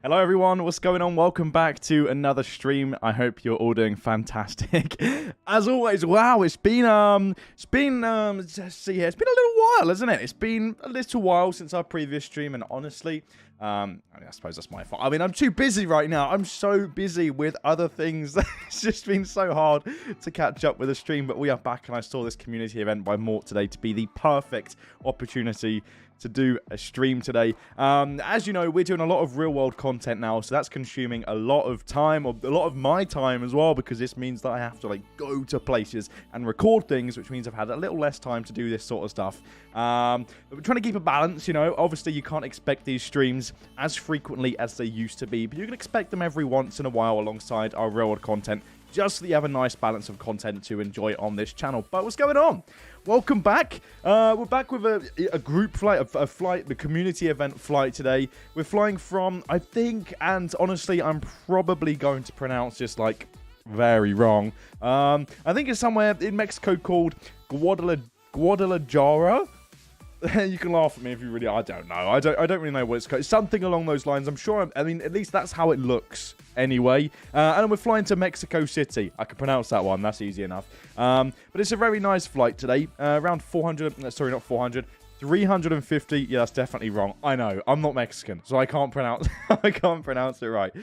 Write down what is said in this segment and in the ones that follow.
Hello everyone, what's going on? Welcome back to another stream. I hope you're all doing fantastic. As always, wow, it's been a little while, hasn't it? It's been a little while since our previous stream, and honestly, I suppose that's my fault. I mean, I'm too busy right now. I'm so busy with other things. It's just been so hard to catch up with a stream, but we are back, and I saw this community event by Mort today to be the perfect opportunity to do a stream today. As you know, we're doing a lot of real-world content now, so that's consuming a lot of time, or a lot of my time as well, because this means that I have to go to places and record things, which means I've had a little less time to do this sort of stuff. But we're trying to keep a balance, you know. Obviously, you can't expect these streams as frequently as they used to be, but you can expect them every once in a while alongside our real-world content, just so that you have a nice balance of content to enjoy on this channel. But what's going on? Welcome back. We're back with a group flight, a flight, the community event flight today. We're flying from, I think, and honestly, I'm probably going to pronounce this very wrong. I think it's somewhere in Mexico called Guadalajara. You can laugh at me if you really... I don't know. I don't really know what it's called. It's something along those lines. I'm sure... I mean, at least that's how it looks anyway. And we're flying to Mexico City. I can pronounce that one. That's easy enough. But it's a very nice flight today. Around 400... Sorry, not 400. 350. Yeah, that's definitely wrong. I know. I'm not Mexican, so I can't pronounce... I can't pronounce it right.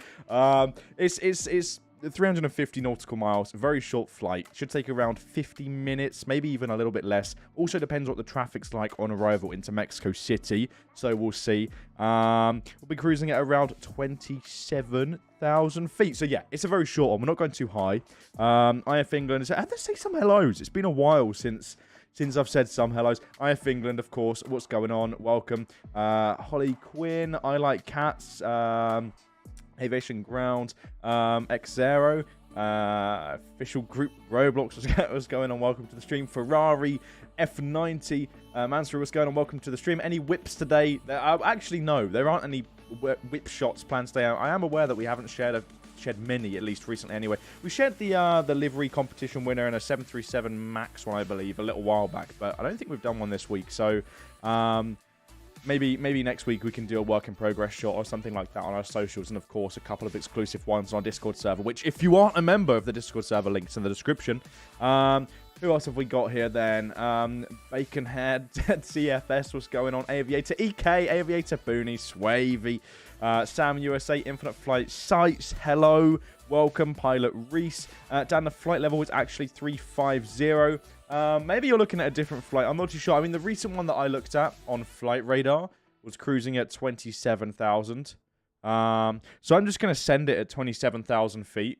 It's 350 nautical miles, very short flight. Should take around 50 minutes, maybe even a little bit less. Also depends what the traffic's like on arrival into Mexico City, so we'll see. We'll be cruising at around 27,000 feet. So yeah, it's a very short one. We're not going too high. IF England, I have to say some hellos. It's been a while since I've said some hellos. IF England, of course. What's going on? Welcome. Holly Quinn, I Like Cats. Aviation Ground, 𝗖𝗛𝗡𝗘𝗥𝗦𝗛, official group Roblox, what's going on? Welcome to the stream. Ferrari, F90. Mansur, what's going on? Welcome to the stream. Any whips today? Actually, no. There aren't any whip shots planned today. I am aware that we haven't shared many, at least recently anyway. We shared the livery competition winner in a 737 MAX one, I believe, a little while back, but I don't think we've done one this week. So maybe next week we can do a work in progress shot or something like that on our socials, and of course a couple of exclusive ones on our Discord server, which if you aren't a member of the Discord server, links in the description. Who else have we got here then? Baconhead, CFS, what's going on? Aviator EK, Aviator Booney, Swavey, Sam USA, Infinite Flight Sites, hello, welcome, Pilot Reese. Dan, the flight level is actually 350. Maybe you're looking at a different flight. I'm not too sure. I mean, the recent one that I looked at on Flight Radar was cruising at 27,000. So I'm just going to send it at 27,000 feet.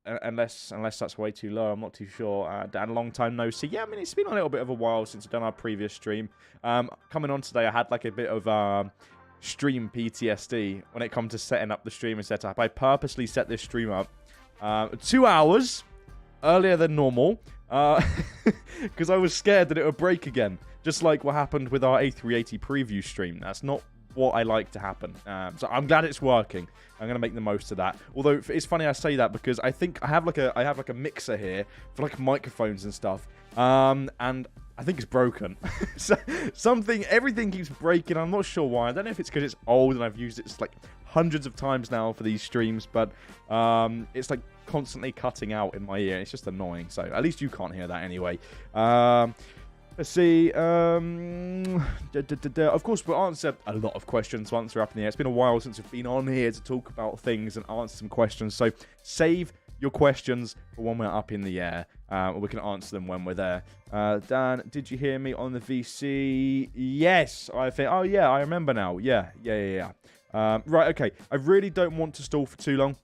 Unless that's way too low. I'm not too sure. Dan, long time no see. Yeah, I mean, it's been a little bit of a while since I've done our previous stream. Coming on today, I had like a bit of stream PTSD when it comes to setting up the stream and setup. I purposely set this stream up 2 hours earlier than normal because I was scared that it would break again, just like what happened with our A380 preview stream. That's not what I like to happen. So I'm glad it's working. I'm gonna make the most of that. Although it's funny I say that because I think I have like a mixer here for like microphones and stuff. And I think it's broken. So everything keeps breaking. I'm not sure why. I don't know if it's because it's old and I've used it like hundreds of times now for these streams, but it's like constantly cutting out in my ear. It's just annoying. So at least you can't hear that anyway. Let's see. Of course, we'll answer a lot of questions once we're up in the air. It's been a while since we've been on here to talk about things and answer some questions. So save your questions for when we're up in the air. Or we can answer them when we're there. Dan, did you hear me on the VC? Yes, I think. Oh, yeah, I remember now. Yeah. Right, okay. I really don't want to stall for too long.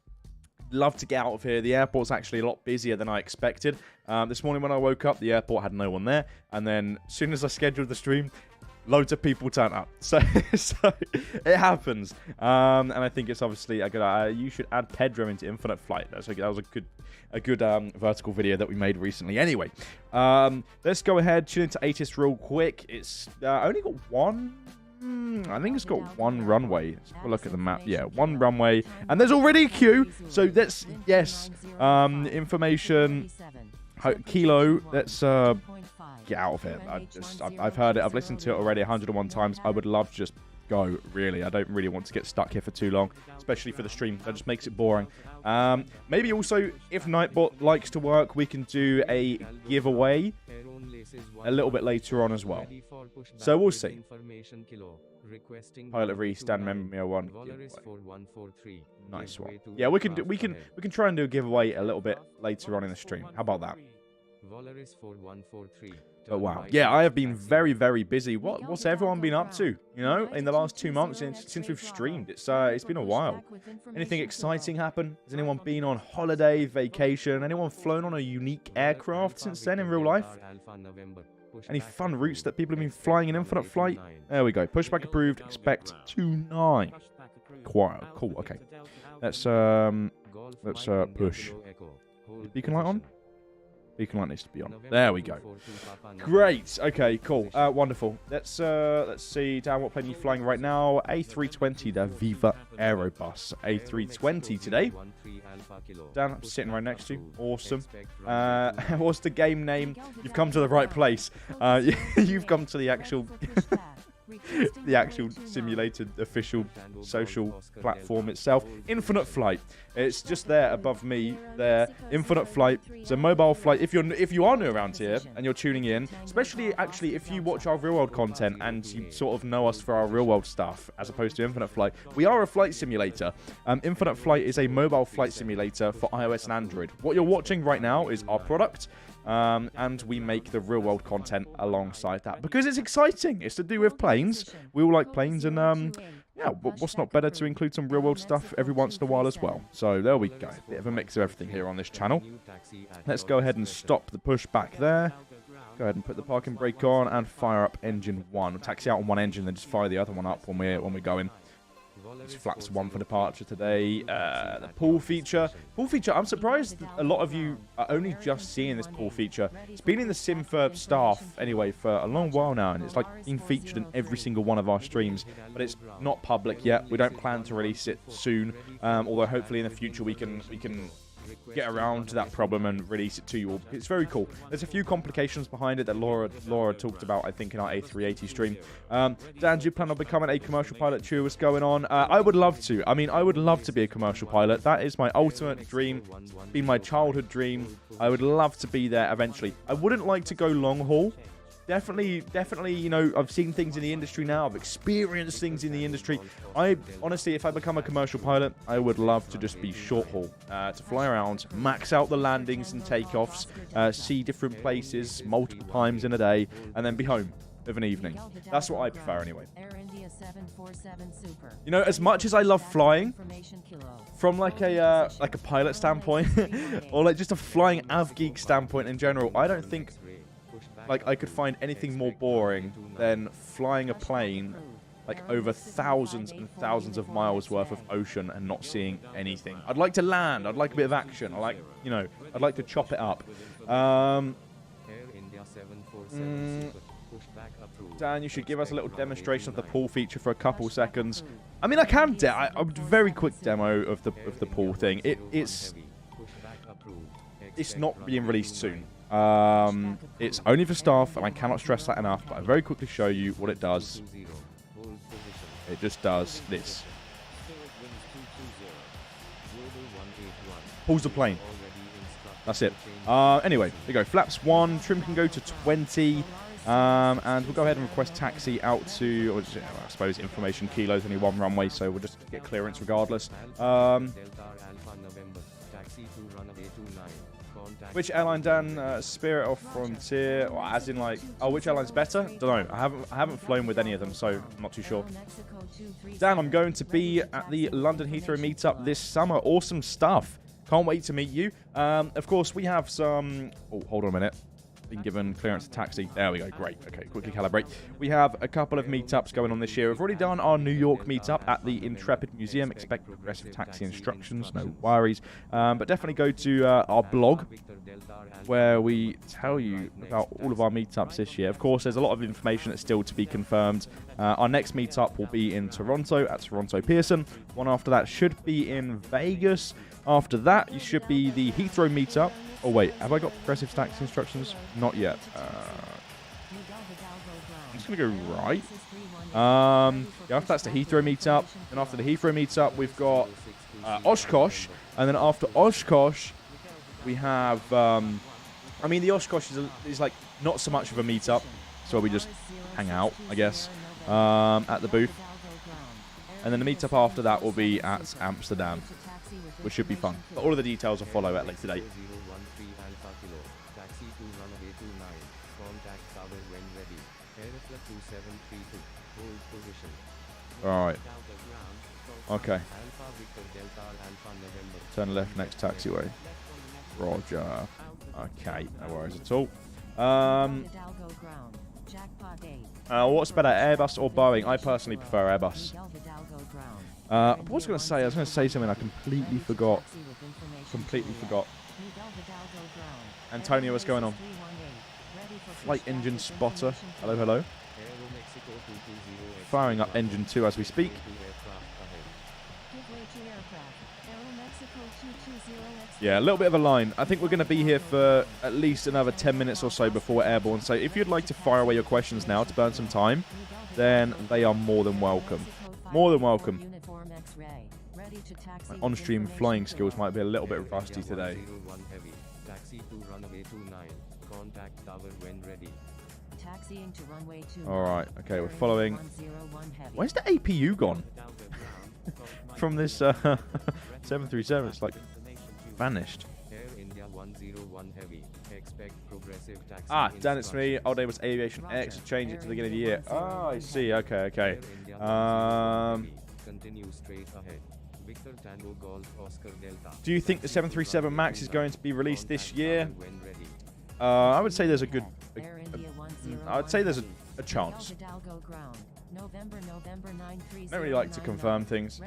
Love to get out of here. The airport's actually a lot busier than I expected. This morning when I woke up, the airport had no one there. And then as soon as I scheduled the stream, loads of people turn up. So it happens. And I think it's obviously a good... you should add Pedro into Infinite Flight. That was a good vertical video that we made recently. Anyway, let's go ahead, tune into ATIS real quick. It's only got one... I think it's got one runway. Let's have a look at the map. Yeah, one runway. And there's already a queue. So let's... Yes. Information... Kilo, let's get out of here. I've heard it. I've listened to it already 101 times. I would love to just go, really. I don't really want to get stuck here for too long, especially for the stream. That just makes it boring. Maybe also, if Nightbot likes to work, we can do a giveaway a little bit later on as well. So we'll see. Pilot Reese, Dan Member 01. Nice one. Yeah, we can try and do a giveaway a little bit later on in the stream. How about that? Oh wow. Yeah, I have been very, very busy. What's everyone been up to? You know, in the last 2 months since we've streamed. It's been a while. Anything exciting happen? Has anyone been on holiday, vacation? Anyone flown on a unique aircraft since then in real life? Any fun routes that people have been flying in Infinite Flight? There we go. Pushback approved. Expect 29. Quiet. Cool. Okay. Let's push. Is beacon light on? Beacon light needs to be on. There we go. Great. Okay, cool. Wonderful. Let's see. Dan, what plane are you flying right now? A320, the Viva Aerobus. A320 today. Dan, I'm sitting right next to you. Awesome. What's the game name? You've come to the right place. You've come to the actual... the actual simulated official social platform itself. Infinite Flight. It's just there above me there. Infinite Flight. It's a mobile flight. If you are new around here and you're tuning in, especially actually if you watch our real world content and you sort of know us for our real world stuff as opposed to Infinite Flight, we are a flight simulator. Infinite Flight is a mobile flight simulator for iOS and Android. What you're watching right now is our product. And we make the real world content alongside that because it's exciting. It's to do with planes. We all like planes, and yeah, what's not better to include some real world stuff every once in a while as well. So there we go. Bit of a mix of everything here on this channel. Let's go ahead and stop the push back there. Go ahead and put the parking brake on and fire up engine 1. We'll taxi out on one engine, then just fire the other one up when we're going. It's flaps 1 for departure today. The pool feature. Pool feature, I'm surprised a lot of you are only just seeing this pool feature. It's been in the sim for staff, anyway, for a long while now, and it's like being featured in every single one of our streams. But it's not public yet. We don't plan to release it soon, although hopefully in the future we can get around to that problem and release it to you all. It's very cool. There's a few complications behind it that Laura talked about, I think, in our A380 stream. Dan, do you plan on becoming a commercial pilot too? What's going on? I would love to. I mean, I would love to be a commercial pilot. That is my ultimate dream. It's been my childhood dream. I would love to be there eventually. I wouldn't like to go long haul. Definitely, you know, I've seen things in the industry now. I've experienced things in the industry. Honestly, if I become a commercial pilot, I would love to just be short haul, to fly around, max out the landings and takeoffs, see different places multiple times in a day, and then be home of an evening. That's what I prefer anyway. You know, as much as I love flying, from like a pilot standpoint, or like just a flying av geek standpoint in general, I don't think like I could find anything more boring than flying a plane like over thousands and thousands of miles worth of ocean and not seeing anything. I'd like to land. I'd like a bit of action. I'd like to chop it up. Dan, you should give us a little demonstration of the pool feature for a couple seconds. I mean, I can a very quick demo of the pool thing. It's not being released soon. It's only for staff, and I cannot stress that enough, but I'll very quickly show you what it does. It just does this. Pulls the plane. That's it. Anyway, there you go. Flaps 1. Trim can go to 20. And we'll go ahead and request taxi out to, or just, I suppose, information kilos, only one runway, so we'll just get clearance regardless. Which airline, Dan? Spirit or Frontier? Or as in, like, oh, which airline's better? Don't know. I haven't flown with any of them, so I'm not too sure. Dan, I'm going to be at the London Heathrow meetup this summer. Awesome stuff. Can't wait to meet you. Of course, we have some. Oh, hold on a minute. Been given clearance to taxi. There we go. Great. Okay, quickly calibrate. We have a couple of meetups going on this year. We've already done our New York meetup at the Intrepid Museum. Expect progressive taxi instructions. No worries. But definitely go to our blog where we tell you about all of our meetups this year. Of course, there's a lot of information that's still to be confirmed. Our next meetup will be in Toronto at Toronto Pearson. One after that should be in Vegas. After that, you should be the Heathrow meetup. Oh, wait. Have I got progressive taxi instructions? Not yet. I'm just going to go right. Yeah, after that's the Heathrow meetup. And after the Heathrow meetup, we've got Oshkosh. And then after Oshkosh, we have... I mean, the Oshkosh is like not so much of a meetup. So we just hang out, I guess, at the booth. And then the meetup after that will be at Amsterdam, which should be fun. But all of the details will follow at later date. Alright. Okay. Turn left next taxiway. Roger. Okay, no worries at all. What's better, Airbus or Boeing? I personally prefer Airbus. What was I going to say? I was going to say something I completely forgot. Antonio, what's going on? Flight engine spotter. Hello, hello. Firing up engine 2 as we speak. Yeah, a little bit of a line. I think we're going to be here for at least another 10 minutes or so before we're airborne. So if you'd like to fire away your questions now to burn some time, then they are more than welcome. More than welcome. My on-stream flying skills might be a little bit rusty today. Alright, okay, we're following. Where's the APU gone? From this 737, it's like vanished. Ah, Dan, it's me. Old name was Aviation X. Change it to the beginning of the year. Oh, I see. Okay. Do you think the 737 MAX is going to be released this year? I would say there's a good... I would say there's a chance. I don't really like to confirm things.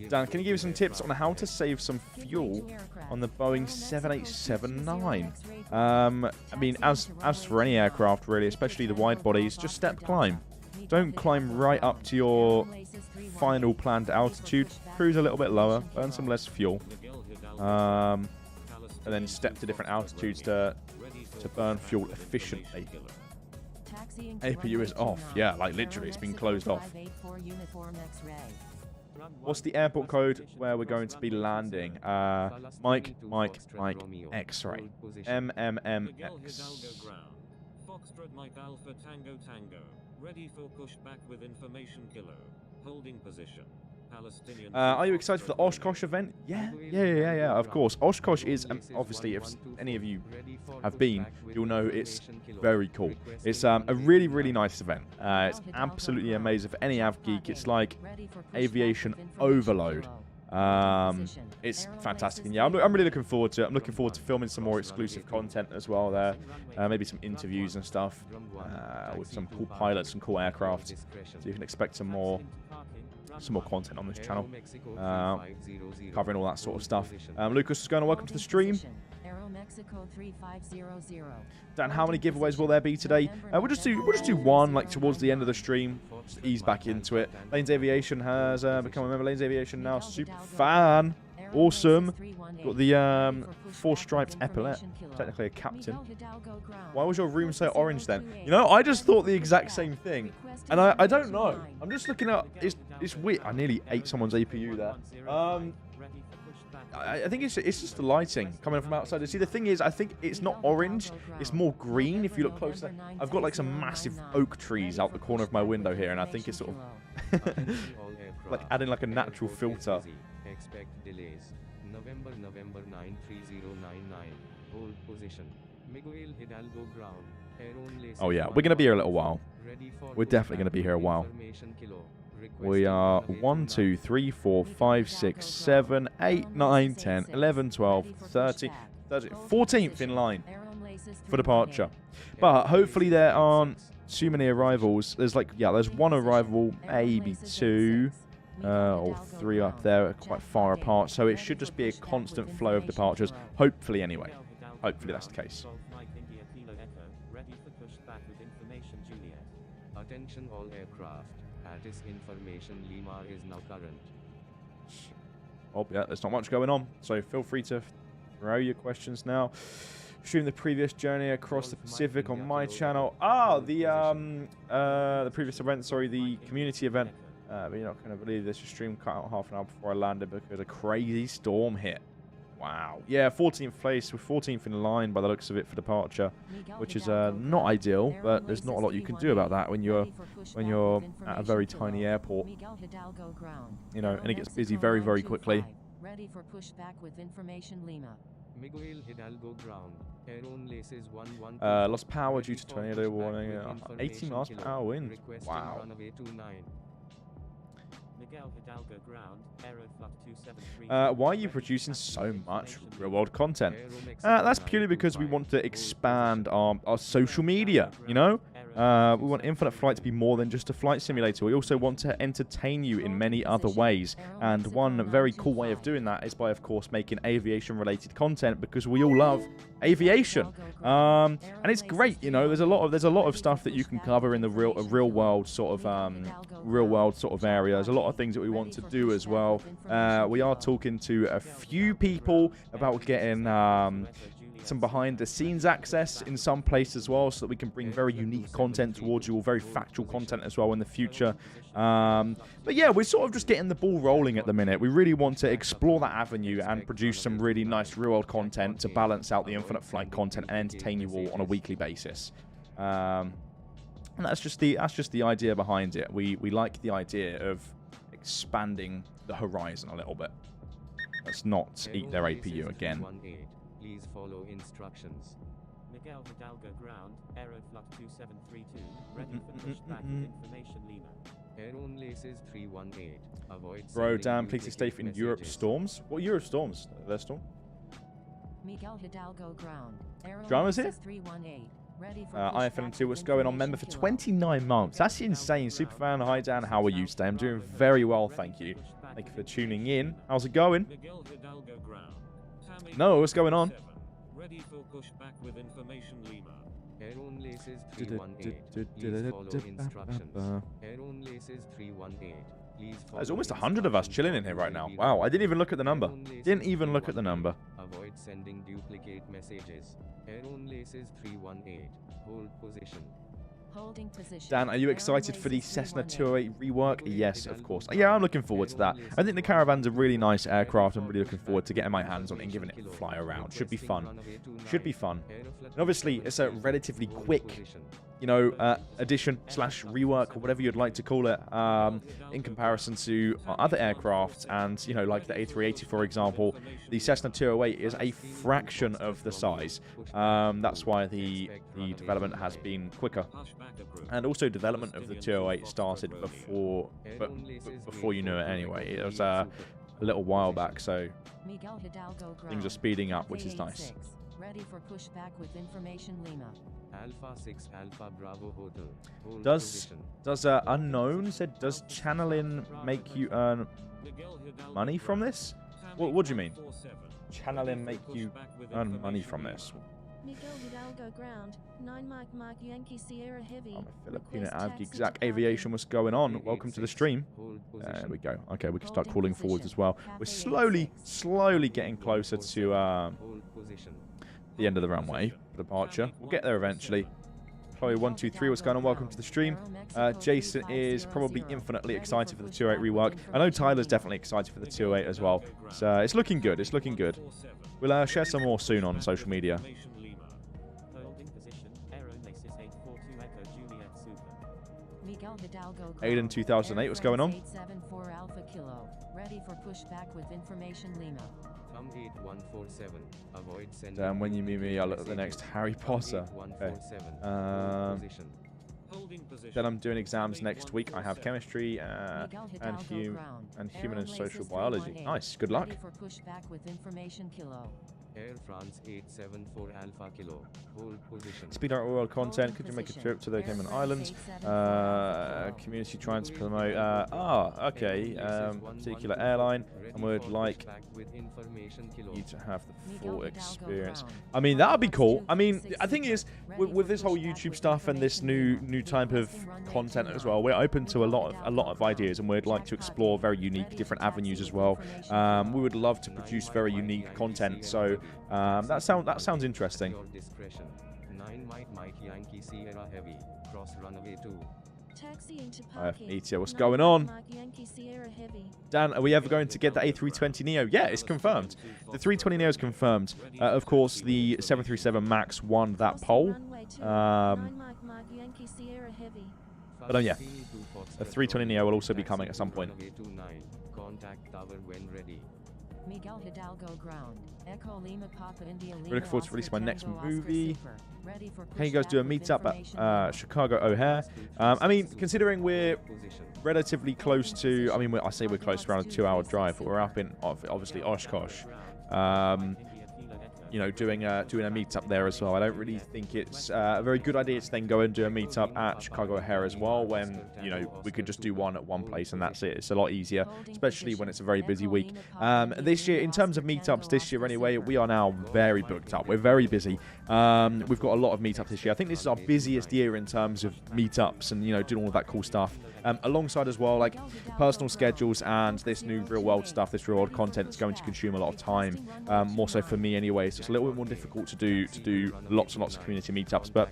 Dan, can you give me some tips on how to save some fuel on the Boeing 787-9? I mean, as for any aircraft, really, especially the wide bodies, just step climb. Don't climb right up to your final planned altitude. Cruise a little bit lower, burn some less fuel, and then step to different altitudes to burn fuel efficiently. APU is off. Yeah, like literally, it's been closed off. What's the airport code where we're going to be landing? Mike, X-ray. MMMX. Foxtrot Mike Alpha Tango Tango. Ready for pushback with information kilo. Holding position. Are you excited for the Oshkosh event? Yeah, of course. Oshkosh is, obviously, if any of you have been, you'll know it's very cool. It's a really, really nice event. It's absolutely amazing for any av geek. It's like aviation overload. It's fantastic. And yeah, I'm really looking forward to it. I'm looking forward to filming some more exclusive content as well there. Maybe some interviews and stuff with some cool pilots and cool aircraft. So you can expect some more content on this channel, covering all that sort of stuff. Lucas is going to welcome to the stream. Dan, how many giveaways will there be today? We'll just do one, like towards the end of the stream. Just ease back into it. Lanes Aviation has become a member. Lanes Aviation now super fan. Awesome. Got the 4 striped epaulet. Technically a captain. Why was your room so orange then? You know, I just thought the exact same thing. And I don't know. I'm just looking at... It's weird. I nearly ate someone's APU there. I think it's just the lighting coming from outside. See, the thing is, I think it's not orange. It's more green if you look closer. I've got like some massive oak trees out the corner of my window here, and I think it's sort of like adding like a natural filter. Expect delays. November 93099. Hold position. Miguel Hidalgo ground. Oh yeah, we're gonna be here a little while. We're definitely gonna be here a while. We are 1, 2, 3, 4, 5, 6, 7, 8, 9, 10, 11, 12, 13, 14th in line for departure. But hopefully there aren't too many arrivals. There's there's 1 arrival, maybe 2. Or 3 up there, quite far apart. So it should just be a constant flow of departures. Hopefully, anyway. Hopefully that's the case. Attention all aircraft. This information Lima is now current. Oh yeah, there's not much going on. So feel free to throw your questions now. Stream the previous journey across the Pacific on my channel. The previous event. Sorry, the community event. But you're not going to believe this. Your stream cut out half an hour before I landed because a crazy storm hit. Wow. Yeah, 14th place. We're 14th in line by the looks of it for departure, which is not ideal, but there's not a lot you can do about that when you're at a very tiny airport. You know, and it gets busy very, very quickly. Ready for pushback with information Lima. Miguel Hidalgo ground. Lost power due to tornado warning. 80 miles per hour wind. Wow. Why are you producing so much real-world content? That's purely because we want to expand our social media, you know? We want Infinite Flight to be more than just a flight simulator. We also want to entertain you in many other ways. And one very cool way of doing that is by, of course, making aviation-related content because we all love aviation. And it's great, you know. There's a lot of stuff that you can cover in the real world sort of area. There's a lot of things that we want to do as well. We are talking to a few people about getting some behind-the-scenes access in some place as well, so that we can bring very unique content towards you, or very factual content as well in the future. But yeah, we're sort of just getting the ball rolling at the minute. We really want to explore that avenue and produce some really nice real-world content to balance out the Infinite Flight content and entertain you all on a weekly basis. And that's just the idea behind it. We like the idea of expanding the horizon a little bit. Let's not eat their APU again. Please follow instructions. Miguel Hidalgo ground, Aeroflux 2732, ready for pushback with information Lima. Aeron Laces 318, avoid Bro, sending damn, please stay duplicate in Europe messages. storms. What Europe storms? Their storm? Miguel Hidalgo ground. Drama's here? 318. Ready for IFN2, what's going on? Member for 29 months. That's insane. Superfan, hi Dan, how are you today? I'm doing very well, thank you. Thank you for tuning in. How's it going? Miguel Hidalgo ground. Tammy No, what's going on? 7. Ready for pushback with information Lima. Aeron Laces 318, please follow instructions. Aeron Laces 318, please follow There's almost 100 of us chilling in here right now. Wow, I didn't even look at the number. Didn't even look at the number. Avoid sending duplicate messages. Aeron Laces 318, hold position. Holding position. Dan, are you excited for the Cessna 208 rework? Yes, of course. Yeah, I'm looking forward to that. I think the Caravan's a really nice aircraft. I'm really looking forward to getting my hands on it and giving it a fly around. Should be fun. Should be fun. And obviously, it's a relatively quick, you know, addition / rework or whatever you'd like to call it, in comparison to other aircraft. And, you know, like the A380, for example, the Cessna 208 is a fraction of the size. That's why the development has been quicker. And also development of the 208 started before you knew it anyway. It was a little while back, so things are speeding up, which is nice. Ready for pushback with information Lima. Alpha 6 Alpha Bravo Hotel. Hold Does position. Unknown said, does channeling make you earn money from this? What do you mean? Channeling make you earn money from this? Miguel Hidalgo ground, 9 Mike Yankee Sierra Heavy. I'm a Filipino Request Avgi. taxi Zach departure. Aviation, what's going on? Welcome to the stream. Hold There position. we go. Okay, we can start Holding crawling forwards position. as well. We're slowly getting closer to Hold position. the end of the runway for departure. We'll get there eventually. Chloe 123, what's going on? Welcome to the stream. Jason is probably infinitely excited for the 208 rework. I know Tyler's definitely excited for the 208 as well. So it's looking good. It's looking good. We'll share some more soon on social media. Holding position. Aeron Laces 842 Echo Juliet Super. Miguel Hidalgo Aiden 2008, what's going on? 874 Alpha Kilo. Ready for pushback with information Lima. Come 8147. Avoid sending. Damn, when you meet me, I'll look at the messages. next Harry Potter. Okay. 8147. Um, Position. Holding position. Then I'm doing exams next week. I have chemistry Miguel and Hidalgo ground. human and Aeron social Laces biology. 318. Nice. Good luck. Ready for pushback with information Kilo. Air France 874 Alpha Kilo. Hold position. Speed out world content. Could you make a trip to the Cayman Islands? Community trying to promote. Okay. Particular airline, and would like you to have the full experience. I mean, that would be cool. I mean, I think is with this whole YouTube stuff and this new type of content as well, we're open to a lot of ideas, and we'd like to explore very unique, different avenues as well. We would love to produce very unique content. So that sounds interesting. Your discretion. 9 Mike Yankee Sierra Heavy. Cross runway 2. Taxi into I have parking. ETA. What's 9 going on? Mike Yankee Sierra Heavy. Dan, are we ever going to get the A320 Neo? Yeah, it's confirmed. The 320 Neo is confirmed. Of course, the 737 MAX won that poll. Runway 2. Um, 9 Mike Yankee Sierra Heavy. But yeah, the 320 Neo will also be coming at some point. Contact tower when ready. Miguel Hidalgo ground. Echo Lima Papa India Lima. Looking forward to Oscar release my next Tango Oscar movie. Super. Ready for Can you guys do a pushback with meetup information at Lima. Chicago O'Hare? I mean, considering we're relatively close to, I mean, I say we're close to around a 2-hour drive, but we're up in obviously Oshkosh. You know, doing a meetup there as well. I don't really think it's a very good idea to then go and do a meetup at Chicago O'Hare as well, when, you know, we could just do one at one place and that's it. It's a lot easier, especially when it's a very busy week. This year, in terms of meetups this year anyway, we are now very booked up. We're very busy. We've got a lot of meetups this year. I think this is our busiest year in terms of meetups and, you know, doing all of that cool stuff. Alongside as well, like personal schedules and this new real world stuff, this real world content is going to consume a lot of time, more so for me anyway. So it's a little bit more difficult to do lots and lots of community meetups, but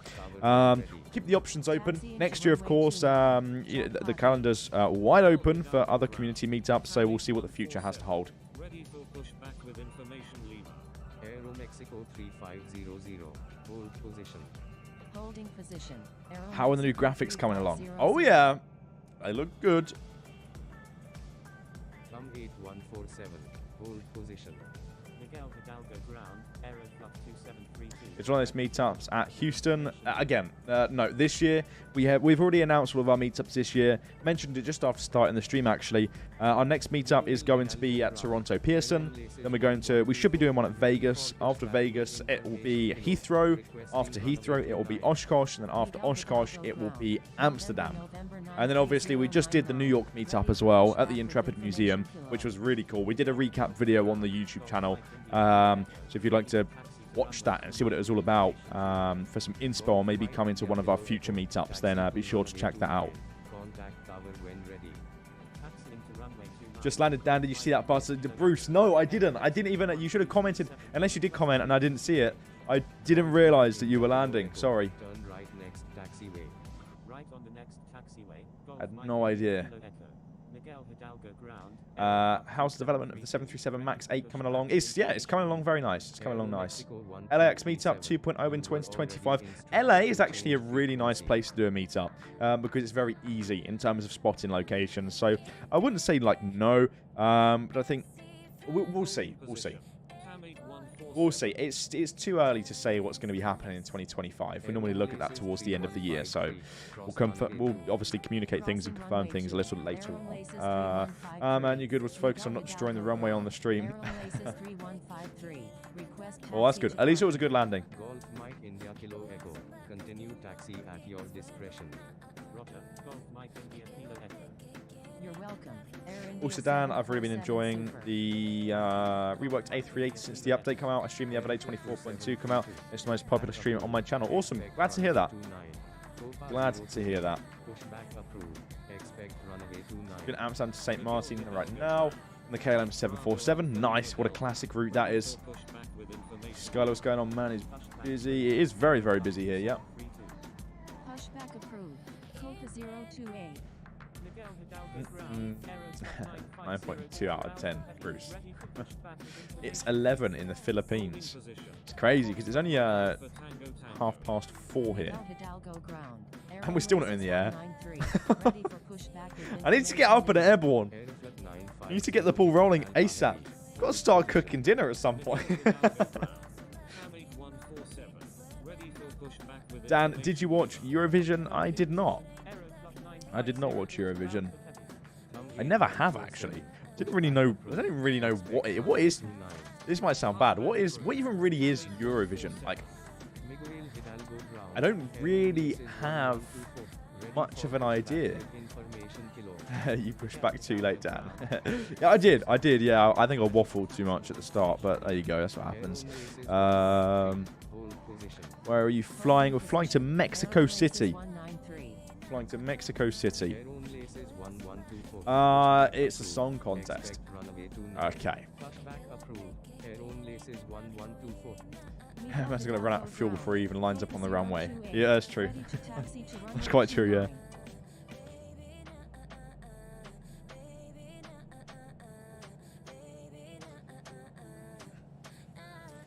keep the options open. Next year, of course, the calendar's wide open for other community meetups, so we'll see what the future has to hold. Ready for pushback with information Lima. Aero Mexico 3500. Hold position. Holding position. Aero How are the new Mexico graphics coming along? 3500. Oh yeah, they look good. Come 8147. Hold position. Miguel Hidalgo ground. Aeroflux 2732. It's one of those meetups at Houston. No, this year we've already announced all of our meetups this year. Mentioned it just after starting the stream actually. Our next meetup is going to be at Toronto Pearson. Then we should be doing one at Vegas. After Vegas, it will be Heathrow. After Heathrow, it will be Oshkosh, and then after Oshkosh, it will be Amsterdam. And then obviously we just did the New York meetup as well at the Intrepid Museum, which was really cool. We did a recap video on the YouTube channel. So if you'd like to watch that and see what it was all about for some inspo or maybe come into one of our future meetups, then be sure to check that out. Just landed, Dan. Did you see that bus? Bruce, no, I didn't. I didn't even. You should have commented. Unless you did comment and I didn't see it. I didn't realize that you were landing. Sorry. Turn right next taxiway. Right on the next taxiway. I had no idea. How's the development of the 737 MAX 8 coming along? It's coming along very nice. It's coming along nice. LAX meetup 2.0 in 2025. LA is actually a really nice place to do a meetup because it's very easy in terms of spotting locations. So I wouldn't say like no, but I think we'll see. We'll see. We'll see. It's too early to say what's going to be happening in 2025. We normally look at that towards the end of the year, so we'll obviously communicate things and confirm things a little later on. Man, you good was focused on not destroying the runway on the stream. Well, that's good. At least it was a good landing. Golf Mike India Kilo Echo. Continue taxi at your discretion. Roger. Golf Mike India Kilo Echo. You're welcome. Also, Dan, I've really been enjoying the reworked A38 since the update come out. I streamed the other day, 24.2 come out. It's the most popular stream on my channel. Awesome. Glad to hear that. Glad to hear that. Good Amsterdam to St. Martin right now. The KLM 747. Nice. What a classic route that is. Skylar, what's going on, man? He's busy. It is very, very busy here, yeah. Pushback approved. 𝗠𝗘𝗠𝗘𝗥𝗦𝗛. 9.2 out of 10, Bruce. It's 11 in the Philippines. It's crazy because it's only 4:30 here. And we're still not in the air. I need to get up and airborne. I need to get the ball rolling ASAP. Got to start cooking dinner at some point. Dan, did you watch Eurovision? I did not. I did not watch Eurovision. I never have actually. I don't even really know what is. This might sound bad. What even really is Eurovision? Like, I don't really have much of an idea. You pushed back too late, Dan. Yeah, I did. Yeah, I think I waffled too much at the start, but there you go. That's what happens. Where are you flying? We're flying to Mexico City. Flying to Mexico City. It's a song contest. Okay. Man's gonna run out of fuel before he even lines up on the runway. Yeah, that's true. That's quite true, yeah.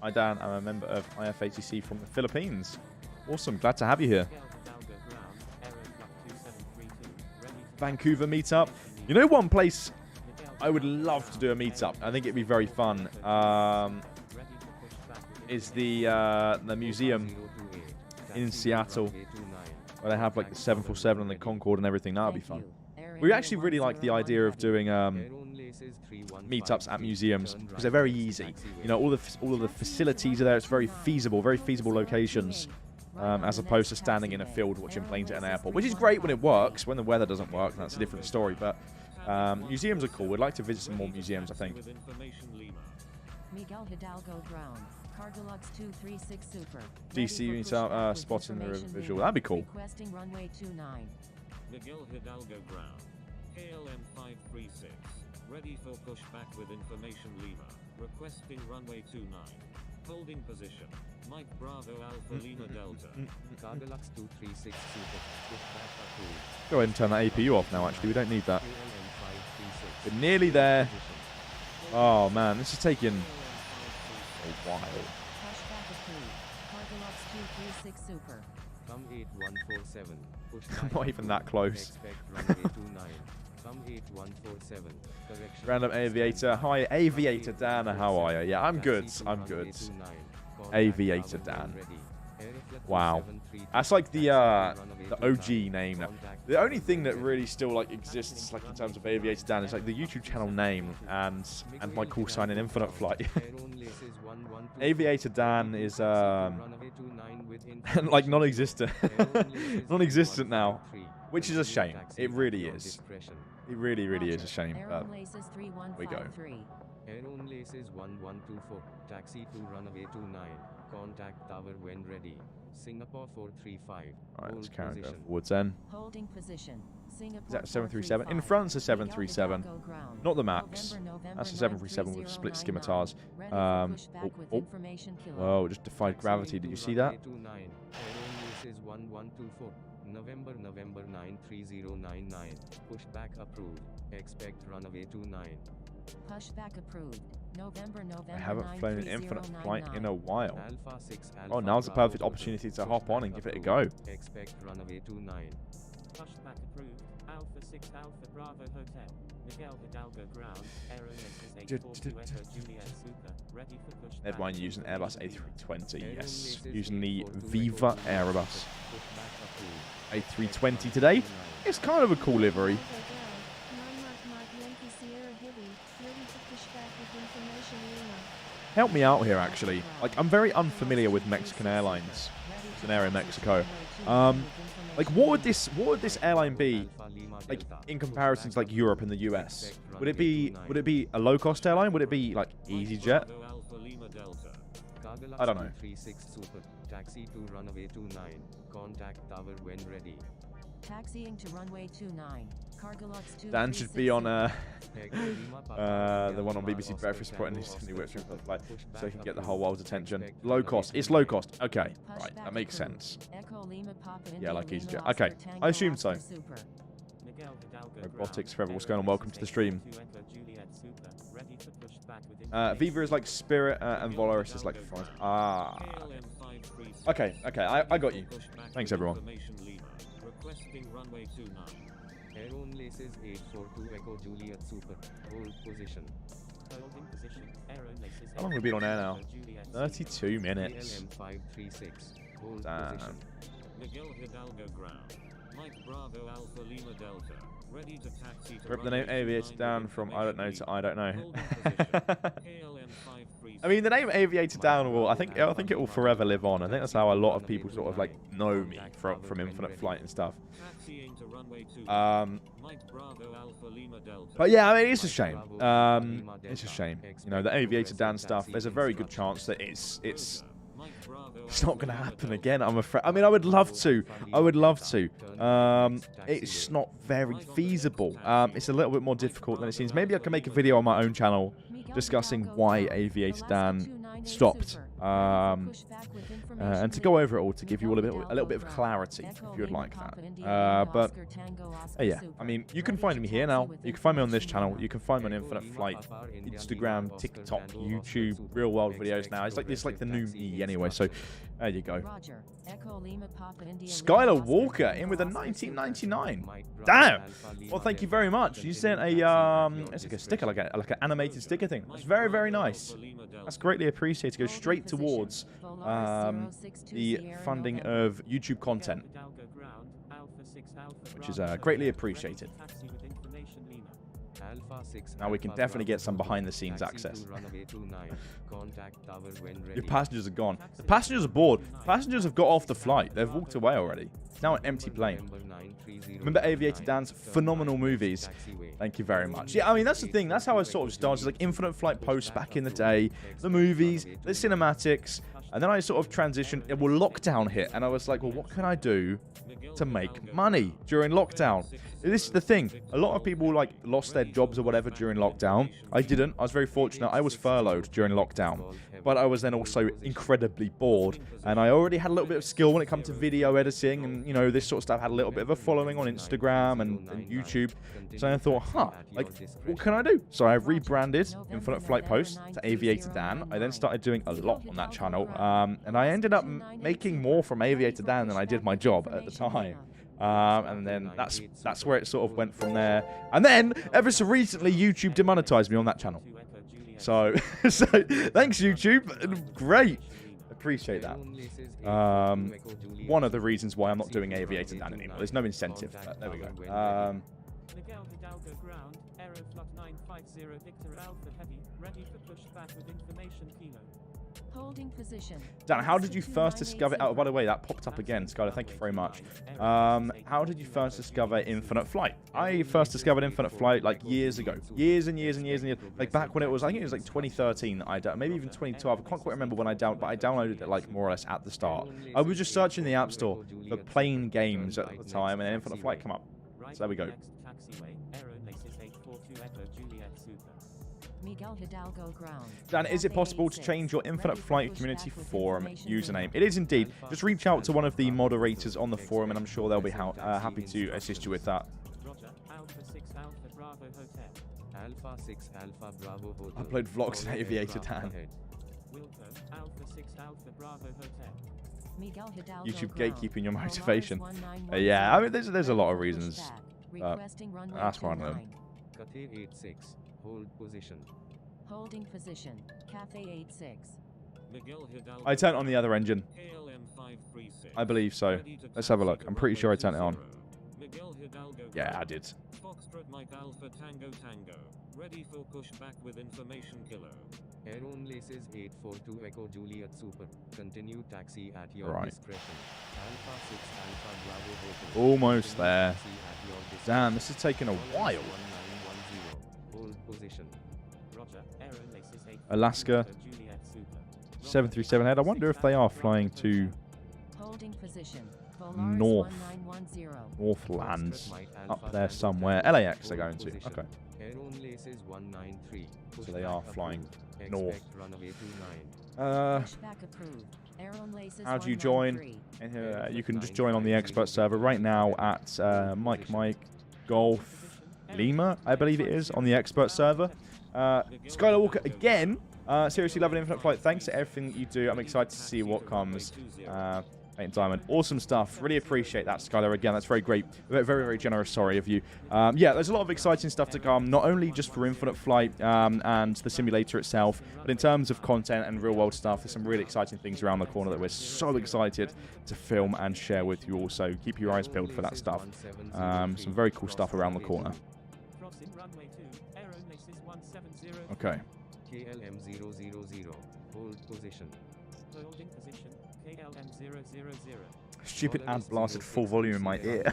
Hi Dan, I'm a member of IFATC from the Philippines. Awesome, glad to have you here. Vancouver meetup. You know one place I would love to do a meetup, I think it'd be very fun, is the museum in Seattle where they have like the 747 and the Concorde and everything. That would be fun. We actually really like the idea of doing meetups at museums because they're very easy. You know, all of the facilities are there. It's very feasible locations. As opposed to standing in a field watching planes at an airport, which is great when it works. When the weather doesn't work, that's a different story. But museums are cool. We'd like to visit some more museums, I think. Miguel Hidalgo ground. Cardeluxe 236 Super. DC meetup, spotting the visual. That'd be cool. Requesting runway 29. Miguel Hidalgo ground. KLM 536. Ready for pushback with information Lima. Requesting runway 29. Holding position. Mike Bravo Alpha Lima Delta. Cardeluxe 236 Super. Pushback approved. Go ahead and turn that APU off now, actually. We don't need that. We're nearly there. Oh, man. This is taking a while. Pushback approved. Cardeluxe 236 Super. Come 8147. I'm not even that close. Come 8147. Correction. Random Aviator. Hi, Aviator Dan. How are you? Yeah, I'm good. I'm good. Aviator Dan. Wow. That's like the OG name now. The only thing that really still like exists like in terms of Aviator Dan is like the YouTube channel name and my call sign in Infinite Flight. Aviator Dan is like non-existent. Non-existent now. Which is a shame. It really is. It really, really is a shame. But we go. Aeron laces 1124, taxi to runway 29, contact tower when ready. Singapore 435. Alright, let's carry on going forwards then. Holding position. Singapore Is that 737? In front's a 737. Not the Max. That's a 737 with split 𝗖𝗛𝗔𝗡𝗏𝗡𝗟. Oh, it just defied gravity. Did you see that? November 93099. Pushback approved. Expect runway 29. Pushback approved. November I haven't flown an Infinite Flight in a while. Alpha 6 Oh, now's the perfect opportunity to hop on and give it a go. Expect runway 29. Pushback approved. Alpha 6 Alpha Bravo Hotel. Miguel Hidalgo ground. Aeronasis 842 Echo Juliet Super. Ready for pushback. Everyone using Airbus A320. Yes. Using the Viva Airbus A320 today. It's kind of a cool livery. Help me out here, actually. Like, I'm very unfamiliar with Mexican Airlines. It's an air in Mexico. Like, what would this airline be, like, in comparison to like Europe and the US? Would it be a low cost airline? Would it be like EasyJet? I don't know. Taxi to runway 29. Contact tower when ready. Taxiing to runway 29. Dan should be on the one on BBC Breakfast Report and he works for flight so he can get the whole world's attention. Low cost. It's low cost. Okay, right, that makes sense. Yeah, like EasyJet. Okay, I assumed so. Robotics forever. What's going on? Welcome to the stream. Viva is like Spirit and Volaris is like Flight. Ah. Okay, I got you. Thanks, everyone. Requesting runway 29. Aeron laces 842 Echo Juliet Super. Hold position. Holding position. Aeron laces. How long have we been on air now? 32 minutes. Hold Damn. Miguel Hidalgo ground. Mike Bravo Alpha Lima Delta. Ready to taxi to Rip the name Aviator down from I don't know to I don't know. KLM 536. I mean, the name Aviator Down will, I think it will forever live on. I think that's how a lot of people sort of like know me from Infinite Flight and stuff. But yeah, I mean, it's a shame. It's a shame. You know, the Aviator Dan stuff. There's a very good chance that it's not going to happen again, I'm afraid. I mean, I would love to. It's not very feasible. It's a little bit more difficult than it seems. Maybe I can make a video on my own channel discussing why Aviator Dan stopped. And to go over it all, to give you all a little bit of clarity, if you would like that. But yeah, I mean, you can find me here now. You can find me on this channel. You can find me on Infinite Flight, Instagram, TikTok, YouTube, real world videos now. It's like the new me anyway. So there you go. Skylar Walker in with a 1999. Damn. Well, thank you very much. You sent a it's like a sticker, like an animated sticker thing. It's very, very nice. That's greatly appreciated. Go straight towards the funding of YouTube content, which is greatly appreciated. Now we can definitely get some behind-the-scenes access. Your passengers are gone. The passengers are bored. Passengers have got off the flight. They've walked away already. It's now an empty plane. Remember Aviator Dan's phenomenal movies? Thank you very much. Yeah, I mean, that's the thing. That's how I sort of started. Like Infinite Flight posts back in the day. The movies, the cinematics. And then I sort of transitioned. Well, lockdown hit. And I was like, well, what can I do to make money during lockdown? This is the thing. A lot of people like lost their jobs or whatever during lockdown. I didn't. I was very fortunate. I was furloughed during lockdown. But I was then also incredibly bored. And I already had a little bit of skill when it comes to video editing. And, you know, this sort of stuff. I had a little bit of a following on Instagram and YouTube. So I thought, like, what can I do? So I rebranded Infinite Flight Post to Aviator Dan. I then started doing a lot on that channel. And I ended up making more from Aviator Dan than I did my job at the time. And then that's where it sort of went from there. And then, ever so recently, YouTube demonetized me on that channel. So thanks, YouTube. Great. appreciate that. One of the reasons why I'm not doing Aviator Dan anymore. There's no incentive. But there we go. Miguel Hidalgo ground, Aeroflot 950 Victor Alpha Heavy, ready for pushback with information kilo. Holding position. Dan, how did you first discover... Oh, by the way, that popped up again. Skylar, thank you very much. How did you first discover Infinite Flight? I first discovered Infinite Flight like years ago. Years and years and years and years. Like back when it was, I think it was like 2013. Maybe even 2012. I can't quite remember when I downloaded it like more or less at the start. I was just searching the App Store for plain games at the time and Infinite Flight come up. So there we go. Miguel Hidalgo ground. Dan, is it possible to change your Infinite Flight community forum username? It is indeed. Just reach out to one of the moderators on the forum, and I'm sure they'll be happy to assist you with that. Roger, Alpha 6 Alpha Bravo Hotel. Alpha 6 Alpha Bravo Hotel. Upload vlogs in Aviator Dan. Wilco, Alpha 6 Alpha Bravo Hotel. Miguel Hidalgo YouTube ground. gatekeeping your motivation. Polaris Yeah, I mean, there's a lot of reasons. Requesting runway That's one of them. 29. Cathay 86. Hold position. Holding position. Cathay 86. Miguel Hidalgo. I turned on the other engine. KLM 536. I believe so. Let's have a look. I'm pretty sure I turned it on. Miguel Hidalgo. Yeah, I did. Foxtrot Mike Alpha Tango Tango. Ready for pushback with information kilo. Air on laces 842 Echo Juliet Super. Continue taxi at your Right. discretion. Alpha 6 Alpha Bravo Hotel. Almost there. Taxi at your discretion. Damn, this is taking a while. 1910. Hold position. Roger, Aero Laces 8 Alaska. Juliet Super. 737 head. I wonder if they are flying to Holding position. North. 1910. Northlands. Up there somewhere. LAX they're going to. Okay. Air on laces 193. So they are flying Expect north. runway 29. Pushback approved. Air on laces How do you join? 193. You can just join on the expert server right now at Mike Golf Lima, I believe it is, on the expert server. Skylar Walker again. Seriously loving Infinite Flight. Thanks for everything that you do. I'm excited to see what comes. Paint Diamond. Awesome stuff. Really appreciate that, Skylar. Again, that's very great. Very, very generous, sorry, of you. Yeah, there's a lot of exciting stuff to come, not only just for Infinite Flight and the simulator itself, but in terms of content and real-world stuff, there's some really exciting things around the corner that we're so excited to film and share with you also. Keep your eyes peeled for that stuff. Some very cool stuff around the corner. Crossing runway 2, Aero Laces 170. Okay. KLM 000. Hold position. Holding position, KLM 000. Stupid ad blasted full volume in my ear.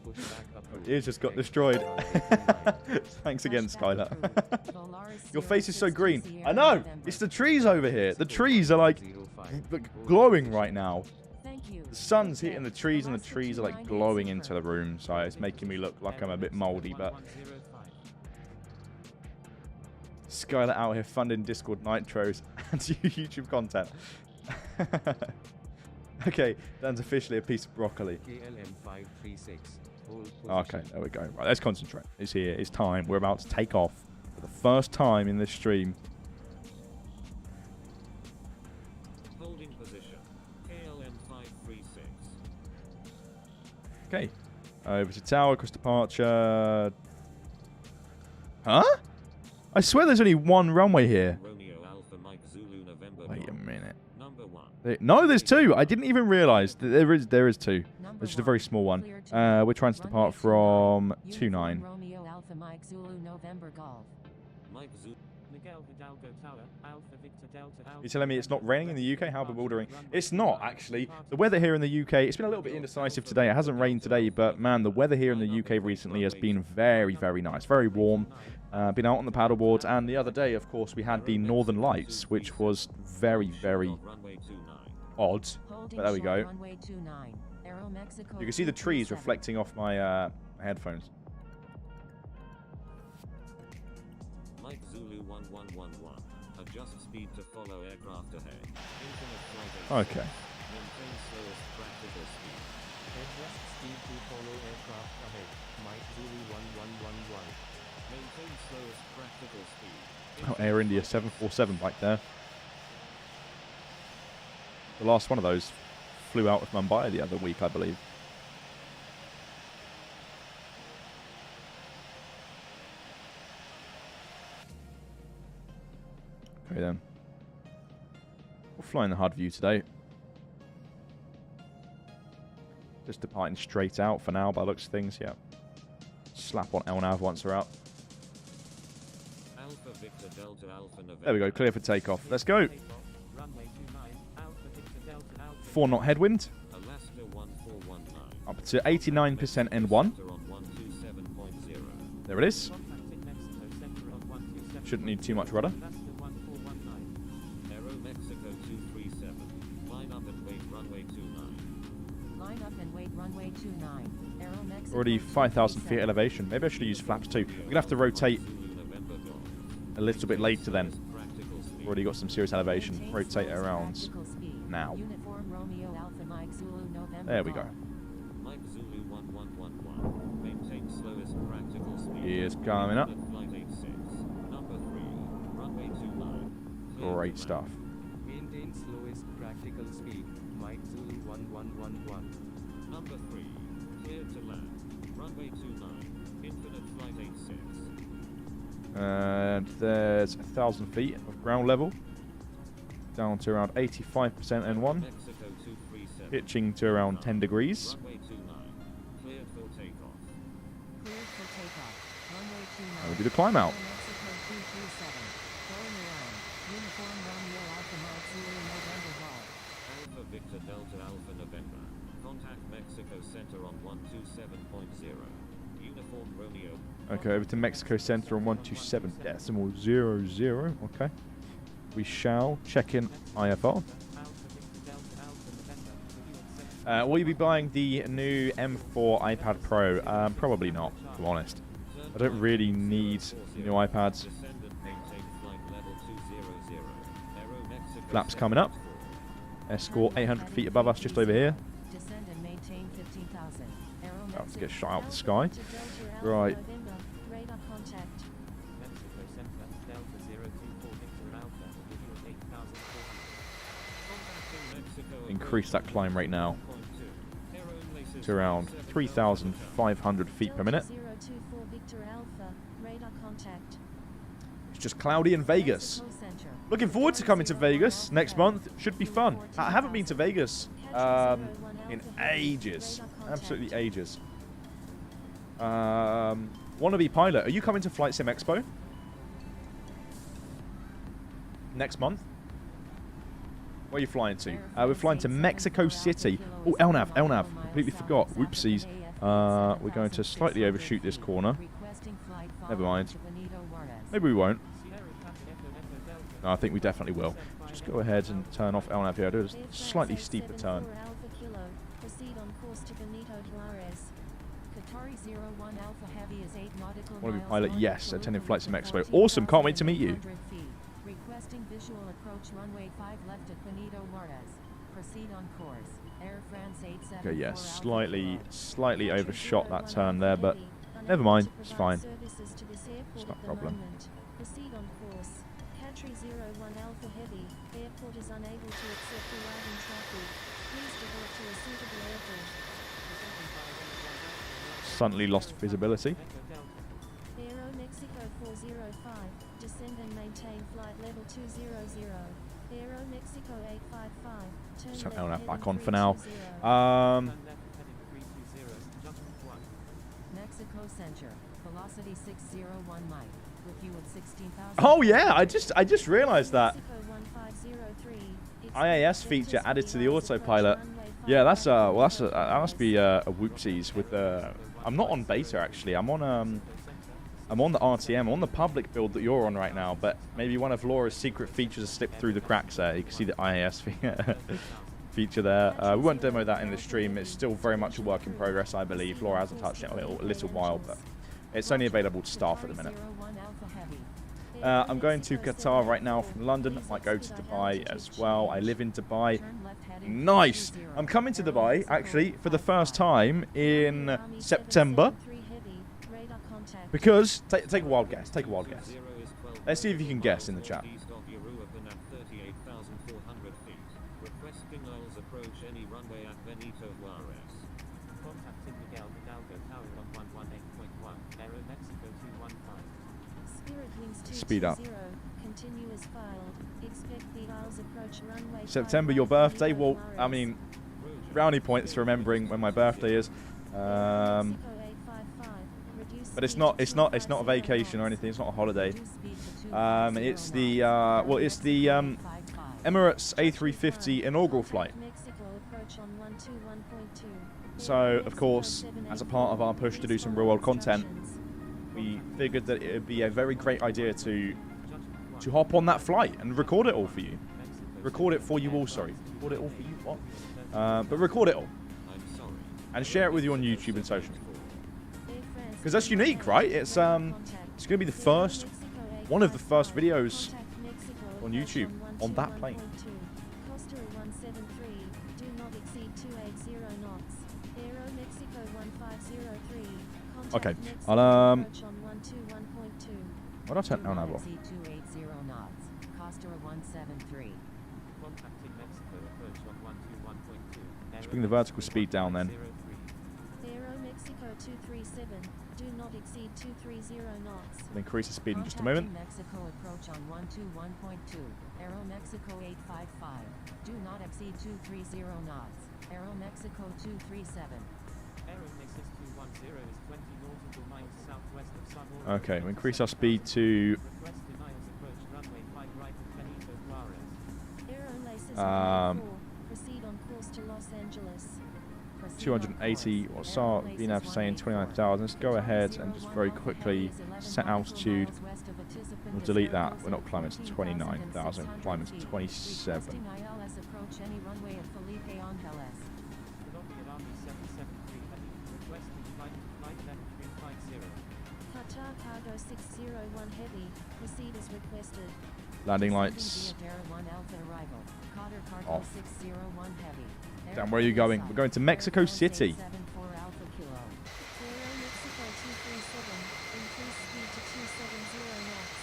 Pushback Ears just got destroyed. Thanks again, Skylar. Your face is so green. I know. It's the trees over here. The trees are like glowing right now. Thank you. The sun's hitting the trees and the trees are like glowing into the room. So it's making me look like I'm a bit moldy. But Skylar out here funding Discord nitros and YouTube content. Okay, Dan's officially a piece of broccoli. KLM 536. Hold position. Okay, there we go. Right, let's concentrate. It's here. It's time. We're about to take off for the first time in this stream. Holding position. KLM 536. Okay. Over to tower, cross departure. Huh? I swear there's only one runway here. Romeo Alpha Mike Zulu November. Wait a minute. Number 1. No, there's two. I didn't even realize that there is two. Number It's just a one, very small one. clear to We're trying to runway depart from 29. 29. Romeo Alpha Mike Zulu November Golf. Mike Zulu. Miguel Hidalgo Tower, Alpha Victor Delta Alpha. You're telling me it's not raining in the UK? How bewildering. It's not, actually. The weather here in the UK, it's been a little bit indecisive today. It hasn't rained today, but man, the weather here in the UK recently has been very, very nice. Very warm. Been out on the paddleboards, and the other day, of course, we had the Northern Lights, which was very, very Runway 29. odd. Holding But there we short go. runway 29. Aero Mexico You can see the trees 237. reflecting off my headphones. Mike Zulu 1111. Adjust speed to follow aircraft ahead. Infinite flight. Okay. Maintain slowest practical speed. Adjust speed to follow aircraft ahead. Mike Zulu 1111. Maintain slowest practical speed. Oh, Air India 747 back there. The last one of those flew out of Mumbai the other week, I believe. Okay then. flying the HUD view today. Just departing straight out for now by the looks of things, yeah. Slap on LNAV once we're out. Alpha Victor Delta Alpha November. There we go, clear for takeoff. Let's go. Runway 29, Alpha Victor Delta Alpha. 4 knot headwind. Alaska 1419. Up to 89% N1. Center on 127.0. There it is. Contacting Mexico Center on 127. Shouldn't need too much rudder. Alaska 1419. Aero Mexico 237. Line up and wait runway 29. Line up and wait runway 29. Aero Mexico Already 5,000 feet 237. elevation. Maybe I should use flaps too. We're going to have to rotate Zulu November Golf. a little bit later then. Practical speed. Already got some serious elevation. Maintain Rotate it slowest around practical speed. now. Uniform Romeo Alpha Mike Zulu November There we go. Golf. Mike Zulu 1111. Maintain slowest practical speed. He is coming up. Flight 86. Number 3. Runway 29. Clear Great to stuff. Maintain slowest practical speed. Mike Zulu 1111. Number 3. Clear to land. Runway 29. Infinite flight 86. And there's 1,000 feet of ground level. Down to around 85% N1. Mexico 237. Pitching to around 10 degrees. Runway 29. Cleared for takeoff. Cleared for takeoff. Runway 29. And we do the climb out. Mexico 237. Going around. Uniform Romeo Alpha Mike Zulu November Golf. Alpha Victor Delta Alpha November. Contact Mexico Center on 127.0. Uniform Romeo. Okay, over to Mexico Center on 127.00. Okay. We shall check in IFR. Alpha Victor Delta Alpha November. Flyout 6. Will you be buying the new M4 iPad Pro? Probably not, to be honest. I don't really need new iPads. Descendant maintain flight level 200. Aero Mexico Flaps coming up. Escort 800 feet above us, just over here. Descend and maintain 15,000. Aero About to get Mexico. shot out of the sky. Delta Right. November. Radar contact. Mexico Center, Delta 024 Victor Alpha, video 8,400. Contacting Mexico Increase that climb rate now 1.2. Aero Laces to around 7 3,500 feet per minute. Delta 024 Victor Alpha. Radar contact. It's just cloudy in Vegas. Mexico Center. Looking forward to coming to Vegas next month. Should be fun. I haven't been to Vegas in ages. Absolutely ages. Wannabe pilot, are you coming to Flight Sim Expo next month? Where are you flying to? We're flying to Mexico City. Oh, LNAV. Completely forgot. Whoopsies. We're going to slightly overshoot this corner. Requesting flight Never follow mind. to Benito Juarez. Maybe we won't. Sierra Papa Echo Echo Delta. No, I think we definitely will. Just go ahead and turn off LNAV here. Do a Air slightly France steeper 874 turn. Alpha Kilo. Proceed on course to Benito Juarez. Qatari 01 Alpha Heavy is 8 nautical Wannabe miles pilot, north yes, of attending Peru Flight Sim for Expo. Awesome, can't wait to meet you. 14,800 feet. Requesting visual approach runway 5 left at Benito Juarez. Proceed on course. Air France 874 Okay, yes, Alpha slightly overshot that turn there, but never mind, it's fine. It's not a problem. Proceed on course. Catry 01 Alpha Heavy. Airport is unable to accept arriving traffic. Please divert to a suitable airport. Suddenly lost visibility. Echo Delta. Aero Mexico 405. Descend and maintain flight level 200. Aero Mexico 855. Turn So left LNAV heading back on for now. 320. Turn left heading 320, judgment 1. Mexico Center. Velocity 601 Mike. With you at 16,000. Oh yeah, I just realized that. Mexico 1503. IAS feature added to the autopilot. Yeah, that must be a whoopsies with the. I'm not on beta actually. I'm on the RTM. I'm on the public build that you're on right now, but maybe one of Laura's secret features has slipped through the cracks there. You can see the IAS feature there. We won't demo that in the stream. It's still very much a work in progress, I believe. Laura hasn't touched it in a little while, but it's only available to staff at the minute. 01 Alpha Heavy. I'm going to Qatar right now from London. I might go to Dubai as well. I live in Dubai. Turn left heading Nice. 320. I'm coming to Dubai actually for the first time in September because take a wild guess. Take a wild guess. Let's see if you can guess in the chat. East of Yoruba at 38,400 feet. Requesting oils approach any runway at Benito Juarez. Contacting Miguel Hidalgo Tower on 118.1. Aero Mexico 215. Spirit Wings Speed up. 220. Continue as filed. Expect the miles approach runway September, 5 your right birthday. Benito Well, I Juarez. mean, brownie points for remembering when my birthday is. Mexico 855, reduce But it's speed not. to It's not. It's not a 250 vacation or knots. anything. It's not a holiday. Reduce speed to 250 It's the knots. well, it's the Emirates A350 inaugural flight. Mexico approach on 121.2. So, of course, as a part of our push to do some real-world content, we figured that it would be a very great idea to hop on that flight and record it all for you. Record it for you all, sorry. Record it all for you, what? But record it all. And share it with you on YouTube and social media. Because that's unique, right? It's going to be the first, one of the first videos on YouTube on that plane. Costa 173, do not exceed 280 knots. Aero Mexico 1503, Okay, contact I'll, Mexico approach on 121.2. What did I turn? Oh, no, well. Exceed 280 knots. Costa 173. Contacting Mexico approach on 121.2. Let's bring the vertical speed down then. Aero Mexico 237, do not exceed 230 knots. We'll increase the speed in just a moment. Contacting Mexico approach on 121.2. Aero Mexico 855. Do not exceed 230 knots. Aero Mexico 237. Aero Nexus 210 is 20 nautical miles southwest of Zamora. Okay, we'll increase our speed to Request denials approach runway 5 right at Benito Juarez. Aero Laces 184, proceed on course to Los Angeles. Proceed on 280. course. What's our Aero VNAV Laces saying? 29,000. Let's go ahead and just very quickly set altitude. We'll delete that. We're not climbing to 29,000. Climbing to 27. Requesting ILS approach any runway at Felipe Angeles. Colombia Army 773 heavy. Requesting flight to flight level 350. Qatar Cargo 601 heavy, proceed as requested. Landing Descending lights. via Terra 1 Alpha arrival. Qatar Cargo Off. 601 heavy. Dan, where are you going? We're going to Mexico City. 74 Alpha Kilo. Aero Mexico 237, increase speed to 270 knots.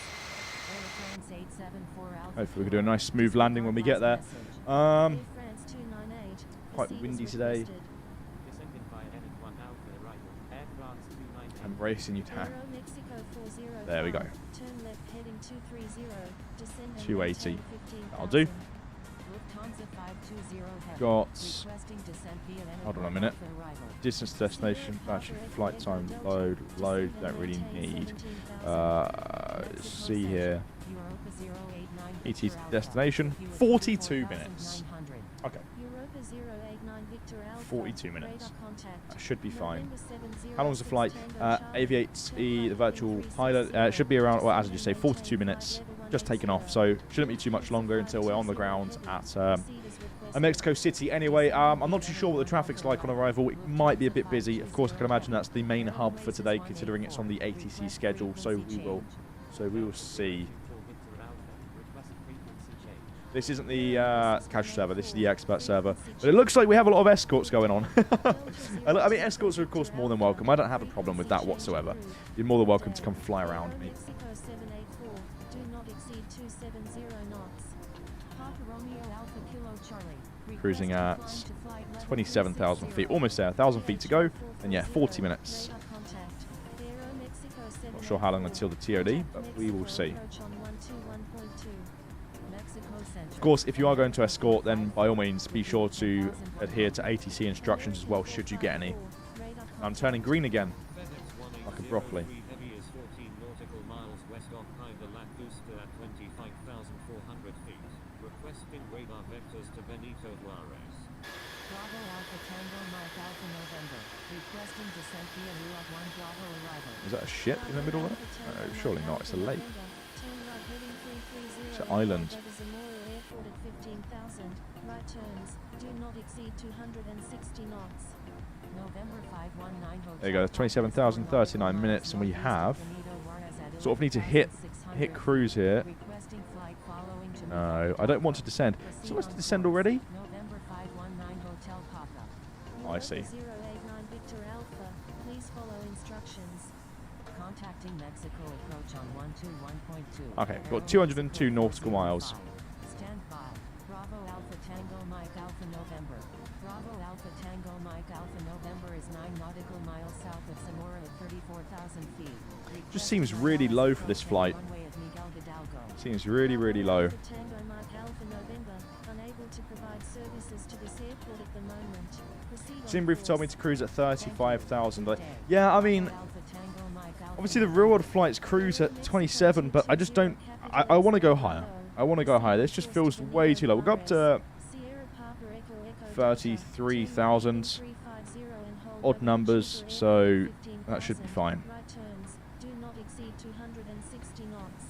Air France 874 Alpha Hopefully we can Kilo. do a nice smooth landing when we get there. Air France 298, Quite proceed windy as today. requested. Descending via N1 Alpha arrival. Air France 298. I'm racing you, Dan. Aero Mexico 405, There we go. turn left heading 230, descend and 280. maintain 15,000. That'll do. Lufthansa 520 heavy. Got Requesting descent via hold on a N1 minute. Alpha arrival. Distance to destination, battery, flight time, load, don't really need. See here. Europa 089 ET Victor Alpha. destination, US 42 minutes. 24,900. Okay, Europa 089 Victor Alpha, 42 minutes. radar contact. that should be fine. November 70 How long's the flight? Tango Charlie, Aviate the virtual pilot. It should be around, well, as you say, 42 minutes. Just taken off, so shouldn't be too much longer until we're on the ground at Mexico City. Anyway, I'm not too sure what the traffic's like on arrival. It might be a bit busy. Of course, I can imagine that's the main hub for today, considering it's on the ATC schedule. So we will see. This isn't the casual server. This is the expert server. But it looks like we have a lot of escorts going on. I mean, escorts are of course more than welcome. I don't have a problem with that whatsoever. You're more than welcome to come fly around me. Mexico 784, do not exceed 270 knots. Papa Romeo Alpha Kilo Charlie. Cruising at Requesting climb to flight level 27,000 feet. Almost there. 1,000 feet to go. And yeah, 40 minutes. Radar contact. Aero Mexico Not sure how long until the TOD, but we will see. Approach on 121.2. Mexico Central. Of course, if you are going to escort, then by all means be sure to adhere to ATC instructions as well, should you get any. I'm turning green again. Like a broccoli. Heavy is 14 nautical miles west of the Lacusta at 25,400 feet. Requesting radar vectors to Benito Juarez. Bravo Alpha Tango Mike Alpha November. Requesting descent via Luat 1 Bravo arrival. Is that a ship in the middle there? No, surely not. It's a lake. It's an island. Airport at 15,000. Right turns. Do not exceed 260 knots. November 519 Hotel. There you go, 27,039 minutes, and we have sort of need to hit cruise here. Requesting flight following Jamaica. No, I don't want to descend. Is it supposed to descend already? November 519 Hotel Papa. I see. 089 Victor Alpha. Please follow instructions. Contacting Mexico approach on 121.2. Okay, we've got 202 nautical miles. Stand by. Bravo Alpha Tango Mike Alpha November. Bravo Alpha Tango Mike Alpha November is 9 nautical miles south of Zamora at 34,000 feet. Just seems really low for this flight. Runway at Miguel Hidalgo. Seems really, really low. Tango Mike Alpha November Steam Brief told me to cruise at 35,000. Yeah, I mean, obviously the real world flights cruise at 27, but I just don't. I want to go higher. I want to go higher. This just feels way too low. We'll go up to 33,000. Odd numbers, so that should be fine. Right turns, do not exceed 260 knots.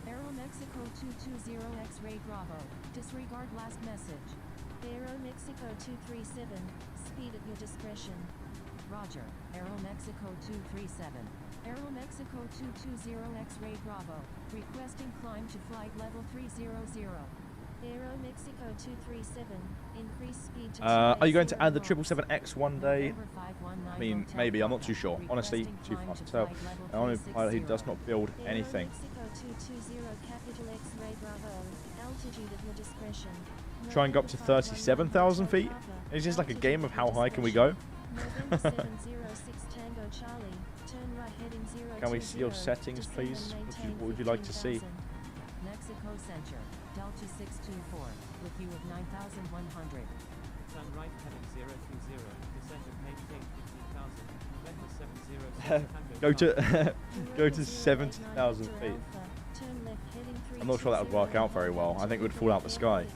Aero Mexico 220 X-ray Bravo. Disregard last message. Aero Mexico 237. Speed at your discretion. Roger. Aero Mexico 237. Aero Mexico 220 X-ray Bravo. Requesting climb to flight level 300. Aero Mexico 237. Increase speed to Are you going to add the 777X 777X one day? I mean, maybe. I'm not too sure. Honestly, too fast to tell. I want a pilot who does not build anything. Altitude at your discretion. Try and go up to 37,000 feet? Is this like a game of how high can we go? Can we see your settings, please? What would you like to see? Mexico Center, Delta 624, with you of 9,100. Turn right heading 020, descent at maintain 15,000, November 70 Go to 70,000 feet. I'm not sure that would work out very well. I think it would fall out the sky.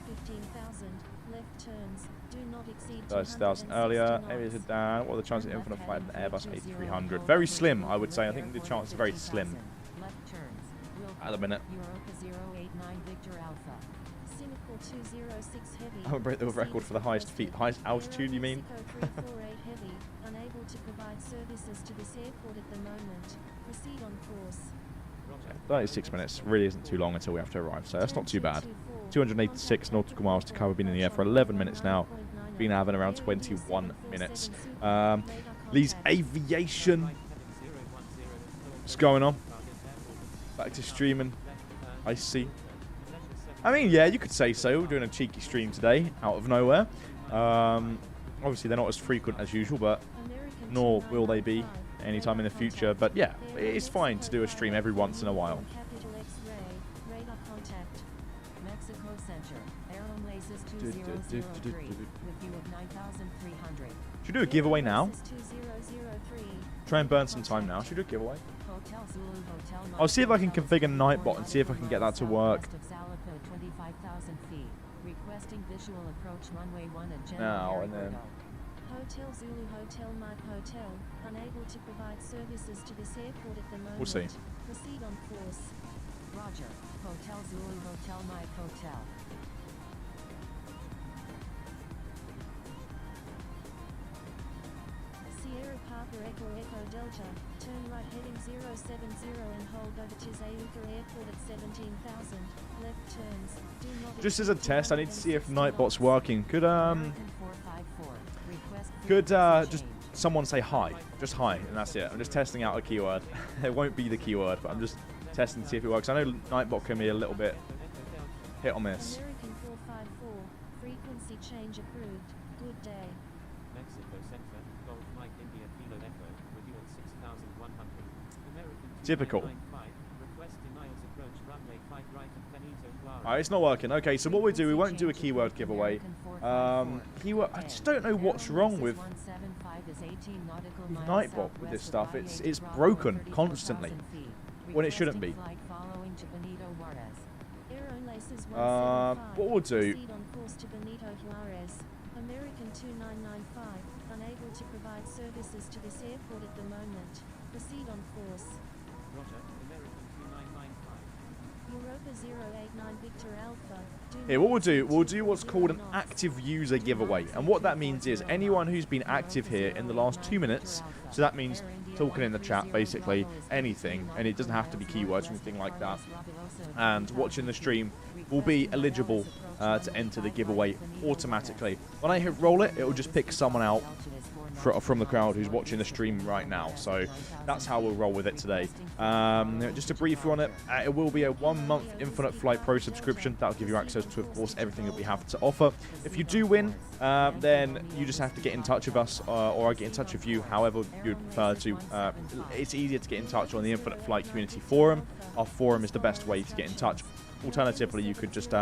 30,000 earlier. Areas are down. What are the chances of infinite flight in Airbus 8300? Very slim, I would say. I think the chance is very slim Left turns. at the minute. Europa 089 Victor Alpha. Cynical 206 heavy. I would break the record for the highest altitude, you mean? Mexico 348 heavy. Unable to provide services to this airport at the moment. Proceed on course. 36 minutes really isn't too long until we have to arrive, so that's not too bad. 286 nautical miles to cover. Been in the air for 11 minutes now. Been having around 21 minutes. Lee's Aviation. What's going on? Back to streaming. I see. I mean, yeah, you could say so. We're doing a cheeky stream today, out of nowhere. Obviously, they're not as frequent as usual, but nor will they be anytime in the future. But yeah, it's fine to do a stream every once in a while. Mexico Center, Aerom Laces 2003, with you of 9,300. Should we do a giveaway now? Try and burn some time now. Should we do a giveaway? Hotel Zulu, Hotel I'll see if I can configure Nightbot and see if I can get that to work. 25,000 feet. Requesting visual approach runway 1 at General Now and then. Airport. Hotel Zulu Hotel Mike Hotel, unable to provide services to this airport at the moment. We'll see. Proceed on course. Roger. Hotel Zulu Hotel Mike Hotel. Sierra Papa Echo Echo Delta, turn right heading 070 and hold over to 𝗖𝗛𝗓𝗏 Airport at 17,000, left turns, do not... Just as a test, I need to see if Nightbot's working. Could American 454. Request Could frequency just change. someone say hi? Just hi, and that's it. I'm just testing out a keyword. It won't be the keyword, but I'm just testing to see if it works. I know Nightbot can be a little bit hit or miss. American 454, frequency change approved, good day. Mexico Center, Golf Mike India Kilo Echo, with you at 6,100. American Typical. 2995, request denials approach runway 5 right at Benito Juarez. Alright, it's not working. Okay, so what we do, we won't do a keyword giveaway. Keyword, I just don't know what's wrong with Nightbot with this stuff. It's broken constantly when it shouldn't be. What we'll do. Proceed on course to Benito Juarez. American 2995, unable to provide services to this airport at the moment. Proceed on course. Roger, American 2995. Europa 089 Victor Alpha. Here, what we'll do what's called an active user giveaway. And what that means is anyone who's been active here in the last 2 minutes, so that means talking in the chat, basically, anything, and it doesn't have to be keywords or anything like that, and watching the stream will be eligible to enter the giveaway automatically. When I hit roll it, it will just pick someone out from the crowd who's watching the stream right now. So that's how we'll roll with it today. Just to brief you on it, it will be a 1-month Infinite Flight Pro subscription. That'll give you access to, of course, everything that we have to offer. If you do win, then you just have to get in touch with us, or I get in touch with you, however you'd prefer to. It's easier to get in touch on the Infinite Flight Community Forum. Our forum is the best way to get in touch. Alternatively, you could just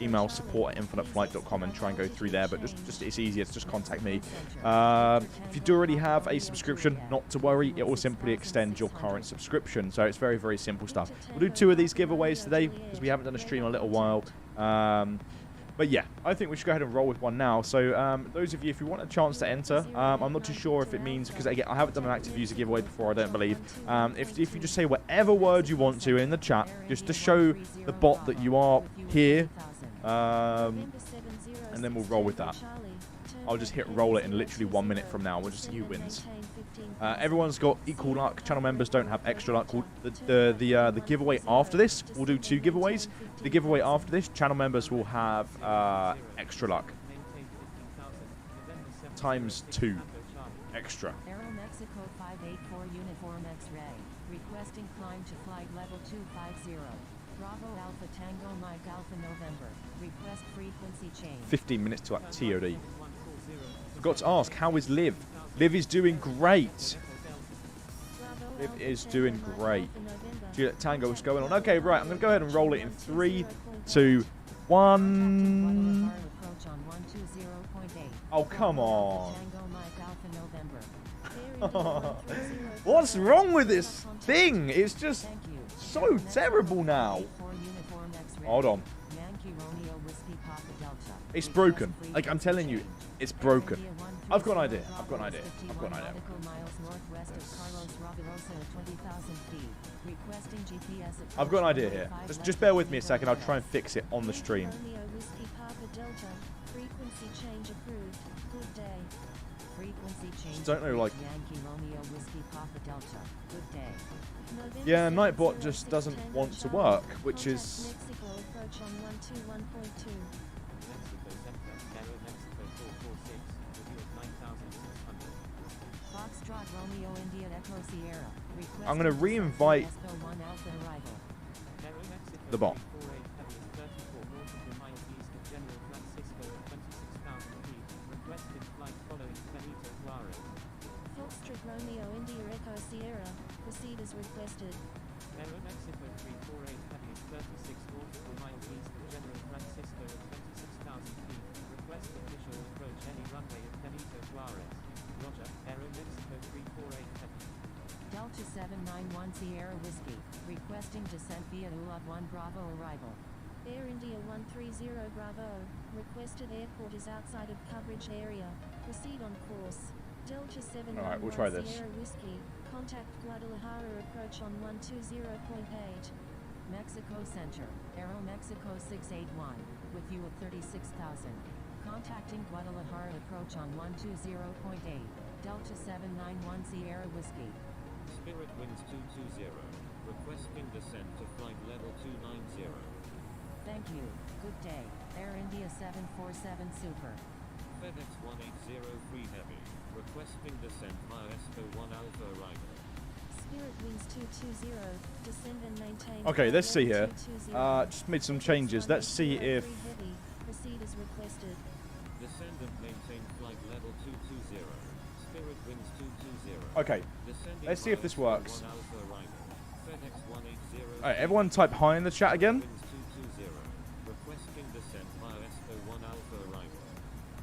email support@infiniteflight.com and try and go through there, but just it's easier to just contact me. If you do already have a subscription, not to worry, it will simply extend your current subscription. So it's very, very simple stuff. We'll do 2 of these giveaways today because we haven't done a stream in a little while. But yeah, I think we should go ahead and roll with one now. So those of you, if you want a chance to enter, I'm not too sure if it means, because again, I haven't done an active user giveaway before, I don't believe. If you just say whatever word you want to in the chat, just to show the bot that you are here, and then we'll roll with that. I'll just hit roll it in literally 1 minute from now. We'll just see who wins. Everyone's got equal luck. Channel members don't have extra luck. The giveaway after this, we'll do 2 giveaways. The giveaway after this, channel members will have extra luck. Times 2 extra. Aero Mexico 584 Uniform X-Ray. Requesting climb to flight level 250. Bravo Alpha Tango Mike Alpha November. Request frequency change. 15 minutes to TOD. Forgot to ask, how is Liv? Liv is doing great. Liv is doing great. Juliet Tango, what's going on? Okay, right, I'm going to go ahead and roll it in 3, 2, 1. Oh, come on. What's wrong with this thing? It's just so terrible now. Hold on. It's broken. Like, I'm telling you, it's broken. I've got an idea. I've got an idea. I've got an idea. I've got an idea here. Just bear with me a second. I'll try and fix it on the stream. Just don't know, like... Yeah, Nightbot just doesn't want to work, which is... I'm going to re-invite the bot. Foxtrot Romeo India Echo Sierra, proceed as requested. Aero Mexico 348 Heavy 36 nautical miles east of General Francisco at 26,000 feet. Request official approach any runway at Benito Juarez. Roger. Aero Mexico 348 Heavy. Delta 791 Sierra Whiskey. Requesting descent via ULAV 1 Bravo arrival. Air India 130 Bravo. Requested airport is outside of coverage area. Proceed on course. Delta 791 Alright, we'll try this. Sierra Whiskey. Contact Guadalajara approach on 120.8. Mexico Center. Aero Mexico 681. With you at 36,000. Contacting Guadalajara approach on 120.8. Delta 791 Sierra Whiskey. Spirit winds 220. Requesting descent to flight level 290. Thank you. Good day. Air India 747 Super. FedEx 1803 Heavy. Requesting descent via Esco 1 Alpha arrival. Spirit winds 220. Descend and maintain. Okay, let's see here. 220. Just made some changes. Let's see if... Heavy. Proceed as requested. Descend and maintain flight level 220. Spirit winds 220. Okay, Descending let's see if via this Esco works. 1 Alpha arrival. FedEx 180. Alright, everyone type hi in the chat again. Winds 220. Requesting descent via Esco 1 Alpha arrival.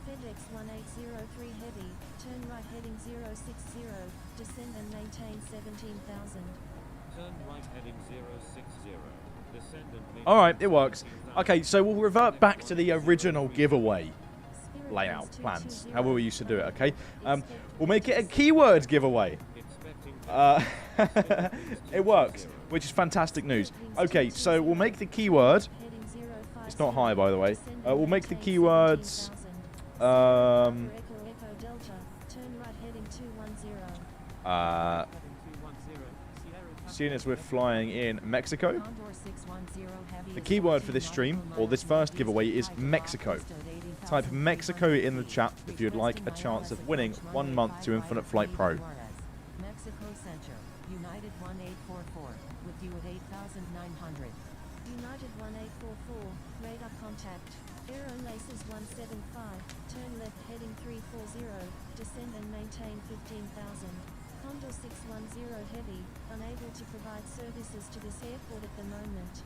FedEx 1803 Heavy. Turn right heading 060. Descend and maintain 17,000. Turn right heading 060. Descend and maintain. Alright, it works. Okay, so we'll revert back to the original giveaway Spirit layout winds plans, 220. how we used to do it, okay? We'll make it a keyword giveaway. Expecting It works, which is fantastic news. Okay, so we'll make the keyword... Heading 050. It's not high, by the way. We'll make the keywords... Echo Delta. Turn right heading 210. Seeing as we're flying in Mexico, Condor 610 Heavy. the keyword for this stream, or this first giveaway, is Mexico. Type Mexico in the chat if you'd like a chance of winning 1 month to Infinite Flight Pro. Mexico Center. United 1844. With you at 8,900. United 1844. Radar contact. Aero Laces 175. Turn left heading 340. Descend and maintain 15,000. Condor 610 Heavy. Unable to provide services to this airport at the moment.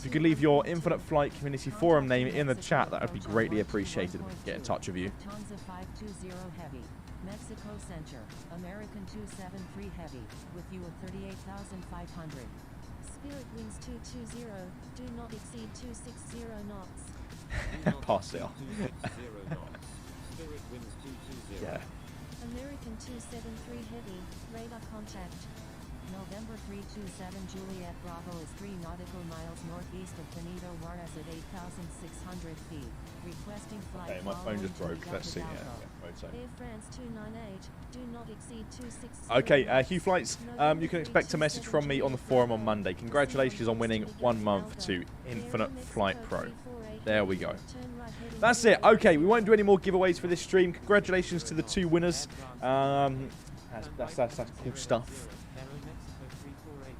If you could leave your Infinite Flight Community Forum name in the chat, that would be greatly appreciated. We can get in touch with you. Lufthansa 520 Heavy, Mexico Center, American 273 Heavy, with you of 38,500. Spirit winds 220, do not exceed 260 knots. Pass it on. Spirit winds 220. Yeah. American 273 heavy, radar contact. November 327 Juliet Bravo is 3 nautical miles northeast of Benito Juarez at 8,600 feet. Requesting flight. Okay, my phone just broke. Let's see. Air France 298, do not exceed 260. Okay, Hugh Flights, you can expect a message from me on the forum on Monday. Congratulations on winning 1 month to Infinite Flight Pro. There we go. That's it. Okay, we won't do any more giveaways for this stream. Congratulations to the 2 winners. That's cool stuff.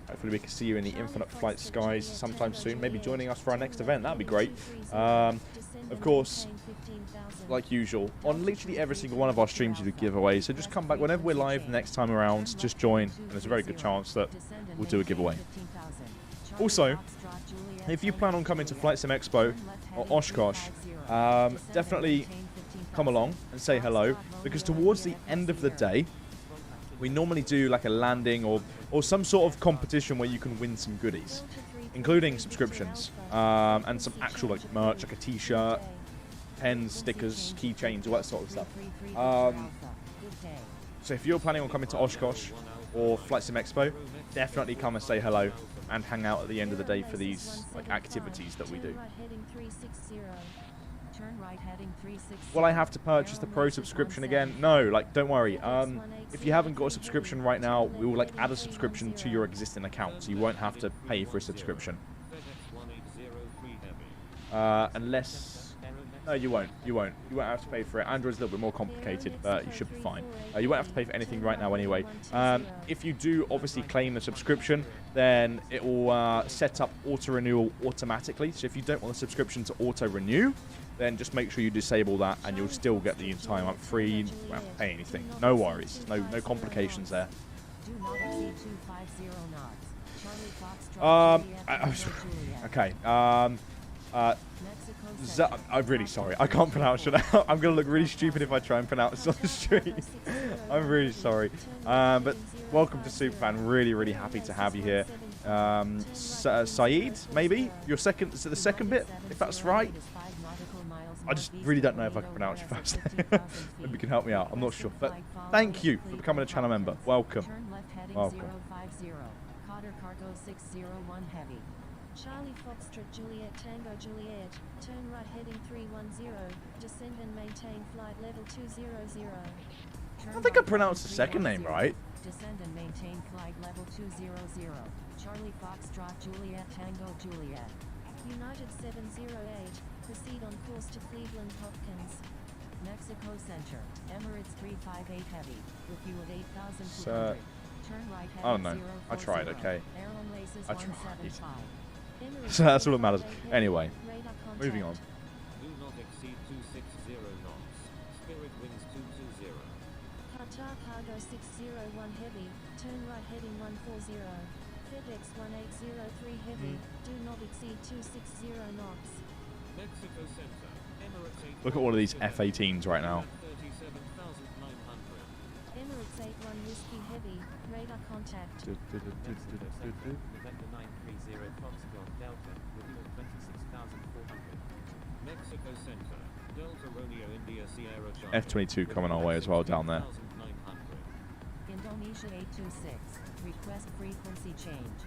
Hopefully we can see you in the Infinite Flight skies sometime soon. Maybe joining us for our next event. That'd be great. Of course, like usual, on literally every single one of our streams we do giveaways. So just come back whenever we're live the next time around. Just join, and there's a very good chance that we'll do a giveaway. Also, if you plan on coming to Flight Sim Expo or Oshkosh, definitely come along and say hello, because towards the end of the day, we normally do like a landing or some sort of competition where you can win some goodies, including subscriptions and some actual like merch, like a t-shirt, pens, stickers, keychains, all that sort of stuff. So if you're planning on coming to Oshkosh or Flight Sim Expo, definitely come and say hello and hang out at the end of the day for these like activities that we do. Will I have to purchase the Pro subscription again? No, like don't worry. If you haven't got a subscription right now, we will like add a subscription to your existing account, so you won't have to pay for a subscription. Unless no, you won't. You won't have to pay for it. Android's a little bit more complicated, but you should be fine. You won't have to pay for anything right now anyway. If you do obviously claim the subscription, then it will set up auto renewal automatically. So if you don't want the subscription to auto renew, then just make sure you disable that, and you'll still get the entire month free. You won't have to pay anything. No worries. No complications there. Okay. I'm really sorry. I can't pronounce it. I'm going to look really stupid if I try and pronounce it on the street. I'm really sorry. But welcome to Superfan. Really, really happy to have you here. Saeed, maybe? Your second, is it the second bit? If that's right? I just really don't know if I can pronounce your first name. Maybe you can help me out. I'm not sure. But thank you for becoming a channel member. Welcome. Welcome. Charlie Foxtrot Juliet Tango Juliet, turn right heading 310, descend and maintain flight level 200. I think I pronounced the second name right. Descend and maintain flight level 200. Charlie Foxtrot Juliet Tango Juliet. United 708, proceed on course to Cleveland Hopkins. Mexico Center, Emirates 358 Heavy, with you at 8,200. So, turn right heading oh no, 040. I tried, okay. Airline laces I tried. 175. So that's all that matters. Anyway, moving on. Do not exceed 260 knots. Spirit winds 220. Qatar Cargo 601 Heavy, turn right heading 140. FedEx 1803 Heavy, do not exceed 260 knots. Mexico Center, Emirates 8. Look at all of these F-18s right now. 37,900. Emirates 81 Whiskey Heavy, radar contact. November 930 Foxtrot Delta, with you at 26,400. Mexico Center, Delta Romeo India Sierra Charlie. F-22 coming our way as well down there. 900. Indonesia 826, request frequency change.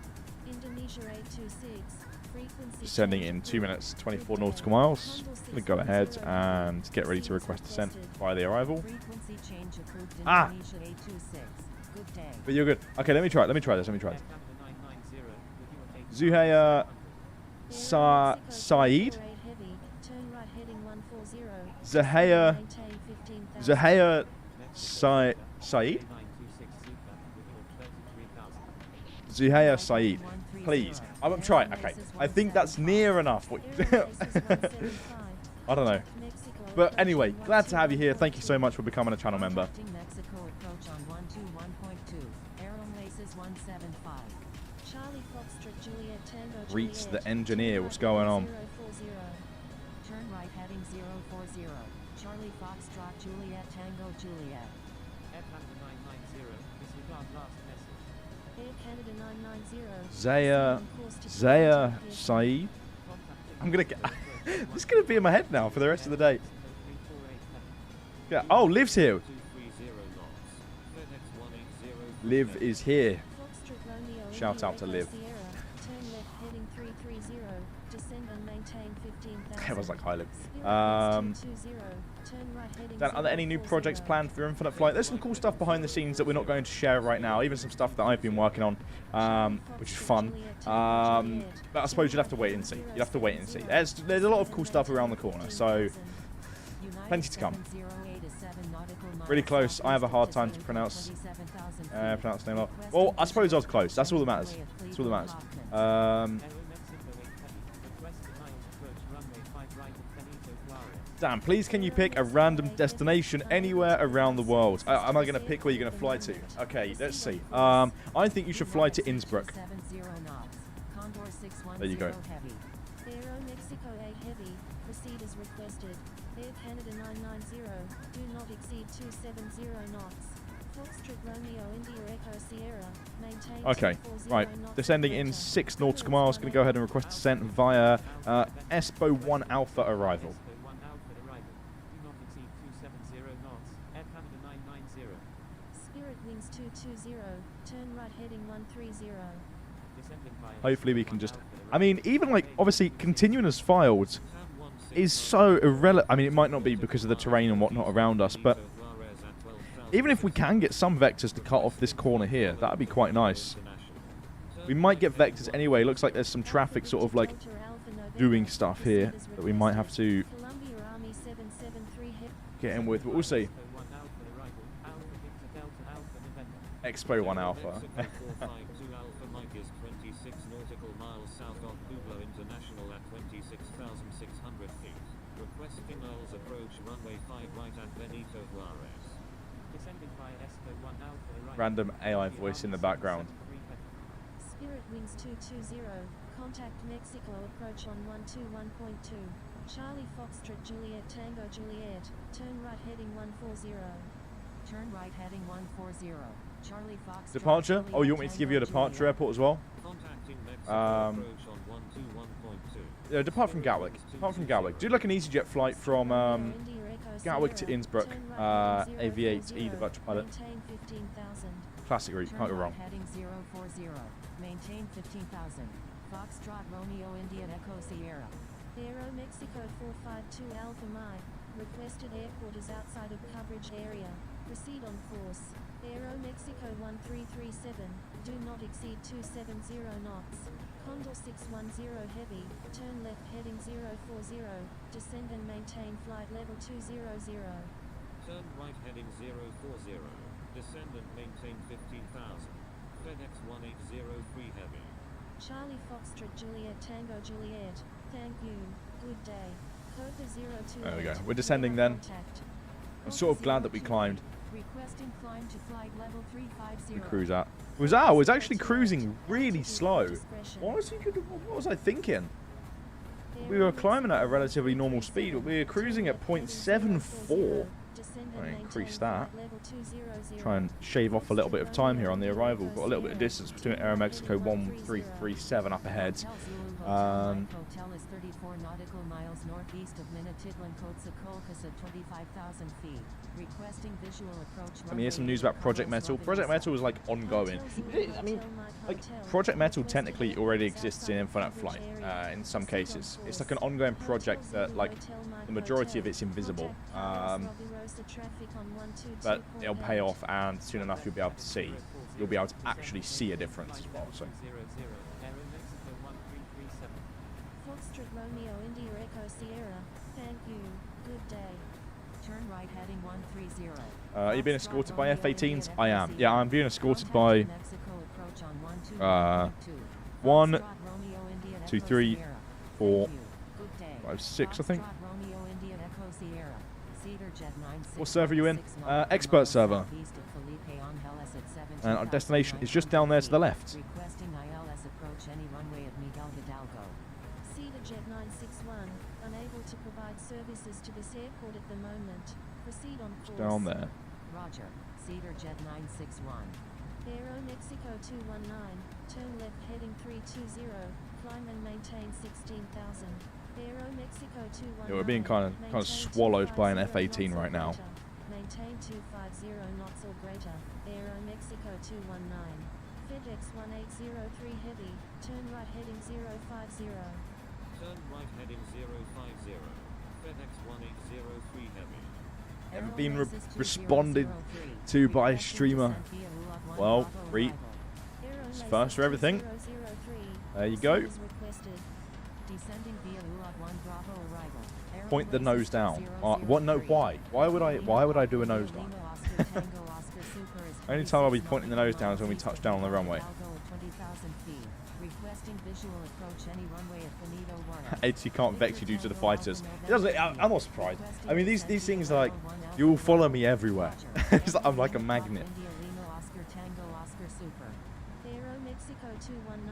Indonesia 826, frequency Descending change in 2 minutes, 24 approved. nautical miles. Humble I'm going to go ahead 610 and get ready to request descent via the arrival. Frequency change approved. Ah! Indonesia 826. Good day. But you're good. Okay, let me try it. Let me try this. Canada 990, with you at 8. Zuhaya Saeed. Zahaya Zahaya Saeed. Zuhaya Saeed. Please. I'm trying. Okay. I think that's near enough. I don't know. But anyway, glad to have you here. Thank you so much for becoming a channel member. Mexico approach on 121.2. Airline laces 175. Charlie Foxtrot Juliet Tango Reach Juliet, the engineer. What's going on? 040. Turn right heading 040. Charlie Foxtrot Juliet Tango Juliet. Air Canada 990, disregard last message. Air Canada 990. 𝗖𝗛𝗔𝗡𝗘𝗟. I'm gonna get. This is gonna be in my head now for the rest of the day. Yeah. Oh, Liv's here. Liv is here. Shout out to Liv. I was like, hi, Liv. Dan, are there any new projects planned for Infinite Flight? There's some cool stuff behind the scenes that we're not going to share right now. Even some stuff that I've been working on, which is fun. But I suppose you'll have to wait and see. You'll have to wait and see. There's a lot of cool stuff around the corner, so plenty to come. Really close. I have a hard time to pronounce the name. Well, I suppose I was close. That's all that matters. That's all that matters. Dan, please can you pick a random destination anywhere around the world? Am I going to pick where you're going to fly to? Okay, let's see. I think you should fly to Innsbruck. There you go. Aero Mexico A heavy, proceed as requested. Air Canada 990, do not exceed 270 knots. Foxtrot Romeo India Echo Sierra, maintain Okay, right. Descending in 6 nautical miles. Going to go ahead and request descent via 𝗖𝗛𝗡𝗡𝗟 Alpha arrival. Spirit Wings 220, turn right heading 130. Hopefully we can just... I mean, even like, obviously, continuing as filed is so irrelevant. I mean, it might not be because of the terrain and whatnot around us, but even if we can get some vectors to cut off this corner here, that would be quite nice. We might get vectors anyway. Looks like there's some traffic sort of like doing stuff here that we might have to get in with. But we'll see. Expo 1 Alpha. Random AI voice in the background. Spirit Wings 220, contact Mexico approach on 121.2. Charlie Foxtrot Juliet Tango Juliet, turn right heading 140. Turn right heading 140. Charlie Fox. Departure? Oh, you want me to give you a departure airport as well? Yeah, depart from Gatwick. Depart from Gatwick. Do like an EasyJet flight from Gatwick to Innsbruck. AV8E, the virtual pilot. Classic route, can't go wrong. Heading 040. Maintain 15,000. Foxtrot Romeo India Echo Sierra. Aero Mexico 452 Alpha Mike. Requested airport is outside of coverage area. Proceed on course. Aero Mexico 1337. Do not exceed 270 knots. Condor 610 heavy. Turn left heading 040. Descend and maintain flight level 200. Turn right heading 040. Descend and maintain 15,000. FedEx 1803 heavy. Charlie Foxtrot Juliet Tango Juliet. Thank you. Good day. Copa 028. There we go. We're descending then. I'm sort of glad that we climbed. Requesting climb to flight level 350. We cruise out. I was actually cruising really slow. What was I thinking? We were climbing at a relatively normal speed, but we were cruising at 0.74. I increase that. Try and shave off a little bit of time here on the arrival. Got a little bit of distance between Aero Mexico 1337 up ahead. Hotel is 34 nautical miles northeast of Minatitlan, 𝗠𝗘𝗠�ြ 25,000 feet. Requesting visual approach. I mean, here's some news about Project Metal. Project Metal is like ongoing. I mean, like Project Metal technically already exists in Infinite Flight in some cases. It's like an ongoing project that like the majority of it's invisible. But it'll pay off, and soon enough you'll be able to see. You'll be able to actually see a difference as well. So. Foxtrot Romeo India Echo Sierra. Thank you. Good day. Turn right heading 130. Are you being escorted by F-18s? I am. Yeah, I'm being escorted by 1, 2, 3, 4, 5, 6, I think. What server are you in? Expert server. And our destination is just down there to the left. Requesting ILS approach any runway at Miguel Hidalgo. Jet 961, unable to provide services to this airport at the moment. Proceed on course. Down there. Roger. Jet 961. Aero Mexico 219, turn left heading 320, climb and maintain 16,000. Aero Mexico 219. Yeah, we're being kind of swallowed by an F-18 right now. Maintain 250 knots or greater. Aero Mexico 219. FedEx 1803 heavy, turn right heading 050. Turn right heading 050. FedEx 1803 heavy. Never been responded to by a streamer. Well, great. It's first for everything. There you go. Point the nose down. What? No. Why? Why would I do a nose down? Only time I'll be pointing the nose down is when we touch down on the runway. AT can't vex you due to the fighters. It doesn't, I'm not surprised. I mean, these things are like, you will follow me everywhere. It's like, I'm like a magnet. Aero Mexico 219,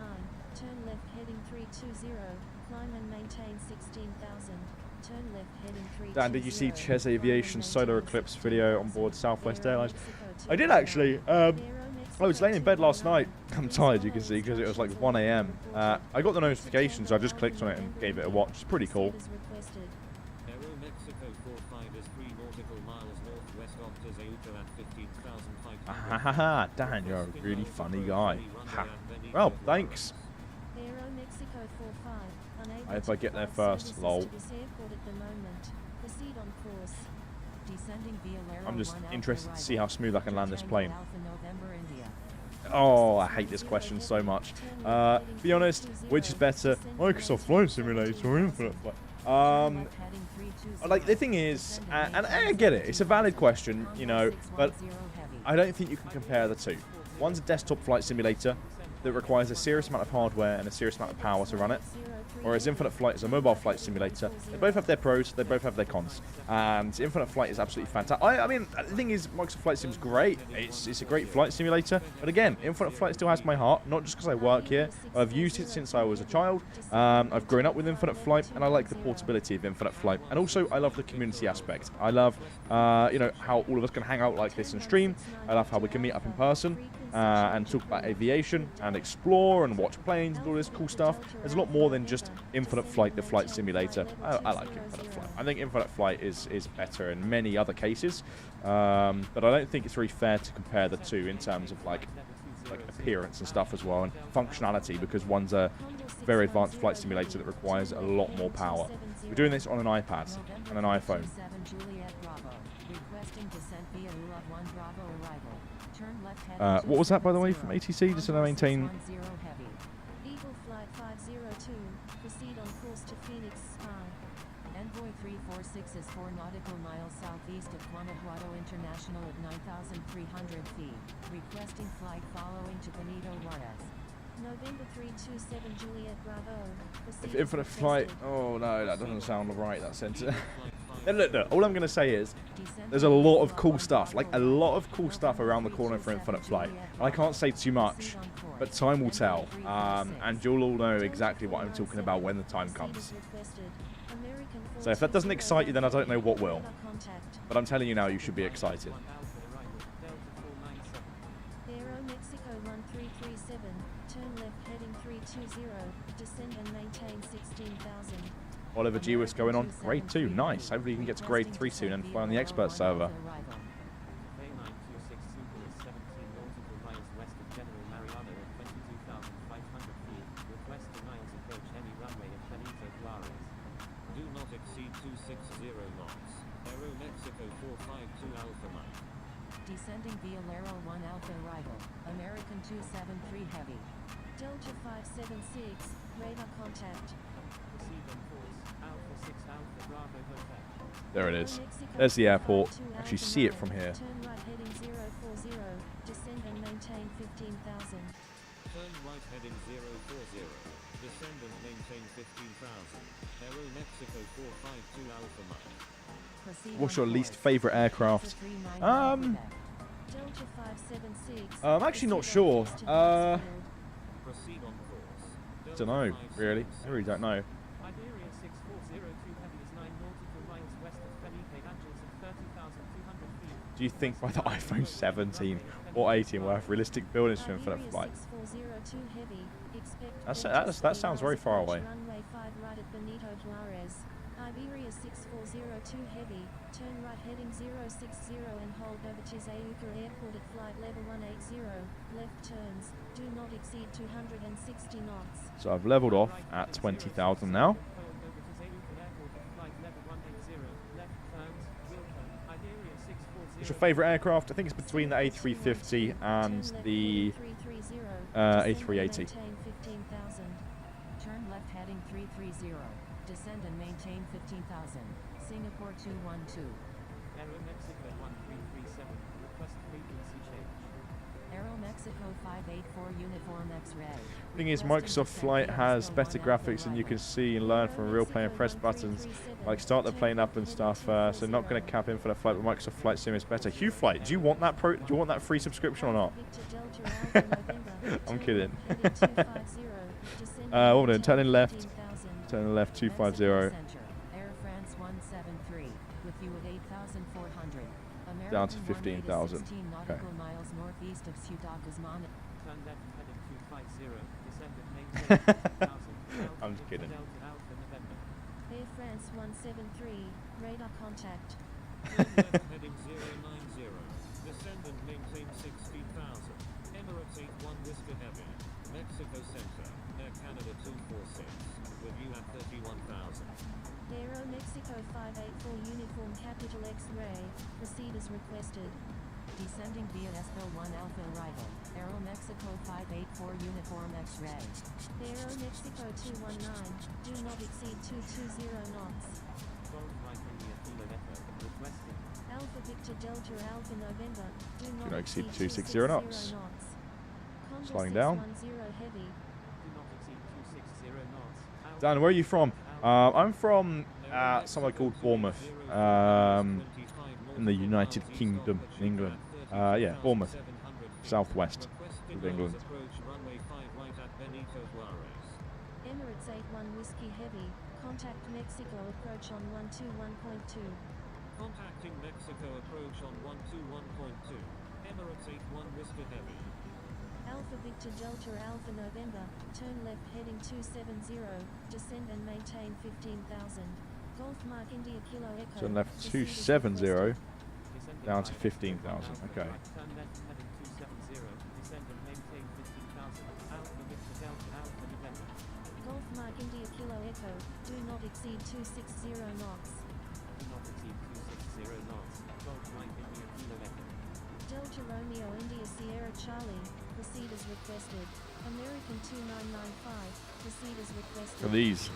turn left heading 320, climb and maintain 16,000. Turn left heading 320. Dan, did you see Ches Aviation's solar eclipse video on board Southwest Airlines? I did actually. I was laying in bed last night. I'm tired, you can see, because it was like 1 a.m. I got the notification, so I just clicked on it and gave it a watch. It's pretty cool. Aero Mexico 45 is 3 nautical miles northwest of 𝗖𝗛𝗡𝗟 at 15,500. Haha, Dan, you're a really funny guy. Ha. Well, thanks. Aero Mexico 45, unable I hope I get there first, lol. I'm just interested to see how smooth I can land this plane. Oh, I hate this question so much. Be honest, which is better, Microsoft Flight Simulator or Infinite Flight? Like, the thing is, and I get it, it's a valid question, you know, but I don't think you can compare the two. One's a desktop flight simulator that requires a serious amount of hardware and a serious amount of power to run it, whereas Infinite Flight is a mobile flight simulator. They both have their pros, they both have their cons, and Infinite Flight is absolutely fantastic. I mean, the thing is, Microsoft Flight Sim's great. It's a great flight simulator, but again, Infinite Flight still has my heart, not just because I work here. I've used it since I was a child. I've grown up with Infinite Flight, and I like the portability of Infinite Flight, and also I love the community aspect. I love, you know, how all of us can hang out like this and stream. I love how we can meet up in person. And talk about aviation and explore and watch planes and all this cool stuff. There's a lot more than just Infinite Flight, the flight simulator. I like Infinite Flight. I think Infinite Flight is better in many other cases, but I don't think it's very fair to compare the two in terms of like appearance and stuff as well, and functionality, because one's a very advanced flight simulator that requires a lot more power. We're doing this on an iPad and an iPhone. What was that, by the way, from ATC? Just to maintain. Eagle Flight 502, proceed on course to Phoenix Sky. Envoy 346 is 4 nautical miles southeast of Guadalajara International at 9,300 feet. Requesting flight following to Benito Juarez. November 327 Juliet Bravo. If Infinite Flight. Oh no, that doesn't sound right, that sentence. Look, all I'm going to say is there's a lot of cool stuff, like a lot of cool stuff around the corner for Infinite Flight. I can't say too much, but time will tell, and you'll all know exactly what I'm talking about when the time comes. So if that doesn't excite you, then I don't know what will. But I'm telling you now, you should be excited. Aero Mexico 1337, turn left heading 320, descend and maintain 16,000. Oliver G was going on. Grade 2, nice. Hopefully you can get to grade 3 soon and fly on the expert server. Do not exceed 260 knots. Aero Mexico 452 Alpha Mike. Descending via Lero 1 Alpha arrival. American 273 Heavy. Delta 576, radar contact. There it is. There's the airport. Actually see it from here. Turn right heading 040, descend and maintain 15,000. Turn right heading 040. Descend and maintain 15,000. Aero Mexico 452 Alpha Mike. What's your least favorite aircraft? Delta 576. I'm actually not sure. Proceed on course. Don't know, really. I really don't know. Iberia 6402 Heavy is 9 nautical miles west of Felipe Angeles at 30,200 feet. do you think by the iPhone 17 or 18 will have realistic building stream for that flight? That sounds very far away. Runway 5 right at Benito Juarez. Iberia 6402 heavy, turn right heading 060 and hold over to 𝗖𝗛𝗚𝗚𝗏 Airport at flight level 180, left turns, do not exceed 260 knots. So I've leveled off at 20,000 now. What's your favourite aircraft? I think it's between the A350 and the A380. Turn left heading 330. Descend and maintain 15,000. Singapore 212. Aeromexico 1337. Request frequency change. Aeromexico 584 Uniform X-Ray. Thing is, Microsoft Flight has better graphics and you can see and learn from a real plane and press buttons, like start the plane up and stuff. So not going to cap in for the flight, but Microsoft Flight Sim is better. Hugh Flight, do you want that do you want that free subscription or not? I'm kidding. What we're doing, turning left. Turn left 250. Air France 173 with you at 8,400. Down to 15,000. 16 Okay. nautical miles northeast of 𝗖𝗛𝗠𝗏𝗦𝗛. Turn left heading 250. Descend and maintain 15,000. I'm just kidding. Alpha November. Air France 173, radar contact. Turn left heading 090. Descend and maintain 16,000. Emirates 81 Whisker Heavy. Mexico Center. Air Canada 246. With you at 31,000. Aero Mexico 584 Uniform Capital X-Ray, proceed as requested. Descending via Esco 1 Alpha arrival. Aero Mexico 584 Uniform X-Ray. Aero Mexico 219, do not exceed 220 knots. Golf right India Kilo Echo. Requesting. Alpha Victor Delta Alpha November, do Do not not exceed exceed 260 knots. Condor Slowing down. 610 heavy. Do not exceed 260 knots. Alpha Dan, where are you from? I'm from somewhere called Bournemouth, in the United Kingdom, in England. Yeah, Bournemouth, southwest of England. Emirates 81 Whiskey Heavy, contact Mexico approach on 121.2. Contacting Mexico approach on 121.2. Emirates 81 Whisker Heavy. Alpha Victor Delta Alpha November, turn left heading 270, descend and maintain 15,000. Golf Mark India Kilo Echo. Turn left proceed as 270 requested. down to 15,000. Okay. Turn left heading 270. Descend and maintain 15,000. Alpha Victor Delta Alpha November. Golf Mark India Kilo Echo, do not exceed 260 knots. Do not exceed 260 knots. Golf right India Kilo Echo. Delta Romeo India Sierra Charlie, proceed as requested. American 2995, proceed as requested. Look at these.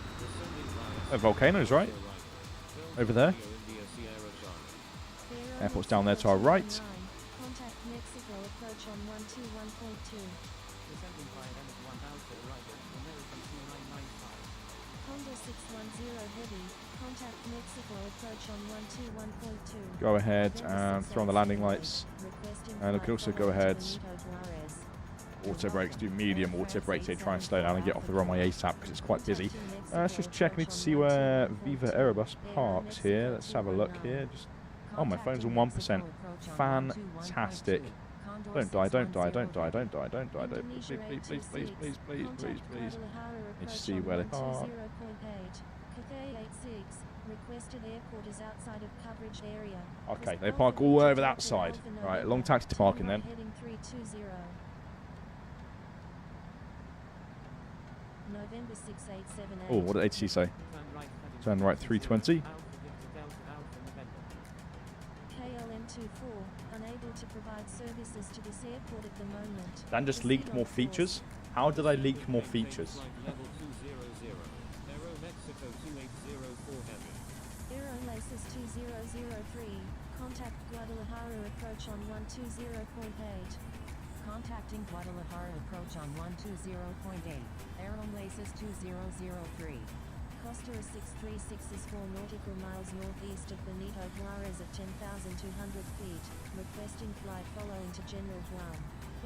Volcanoes, right? Over there. Aero Airport's down there to our right. Contact Mexico approach on 121.2. Descending by M1 Alpha arrival. American 2995. Honda 610 heavy, contact Mexico approach on 121.2. Go ahead and throw on the landing lights. Requesting And we can flight also go follow to ahead. Benito Juarez. Auto brakes, do medium auto brakes. They try and slow down and get off the runway ASAP because it's quite busy. Let's just check. I need to see where Viva Aerobus parks here. Let's have a look here. Just my phone's on 1%. Fantastic. Don't die, don't die, don't die, don't die, don't die. Don't, please, please, please, please, please, please, please, please. Need to see where they park. Requested airport is outside of coverage area. Okay, they park all over that side. Right, long taxi to parking then. Heading 320. November 6878. Oh, what did ATC say? Turn right 320. Alpha Victor Delta Alpha November. KLM24, unable to provide services to this airport at the moment. Dan just leaked more features. How did I leak more features? Level 200. Aero Mexico 2804 Heavy. Aero Laces 2003, contact Guadalajara approach on 120.8. Contacting Guadalajara approach on 120.8. Aero Laces 2003. Costa 636 is 4 nautical miles northeast of Benito Juarez at 10,200 feet, requesting flight following to General Guam.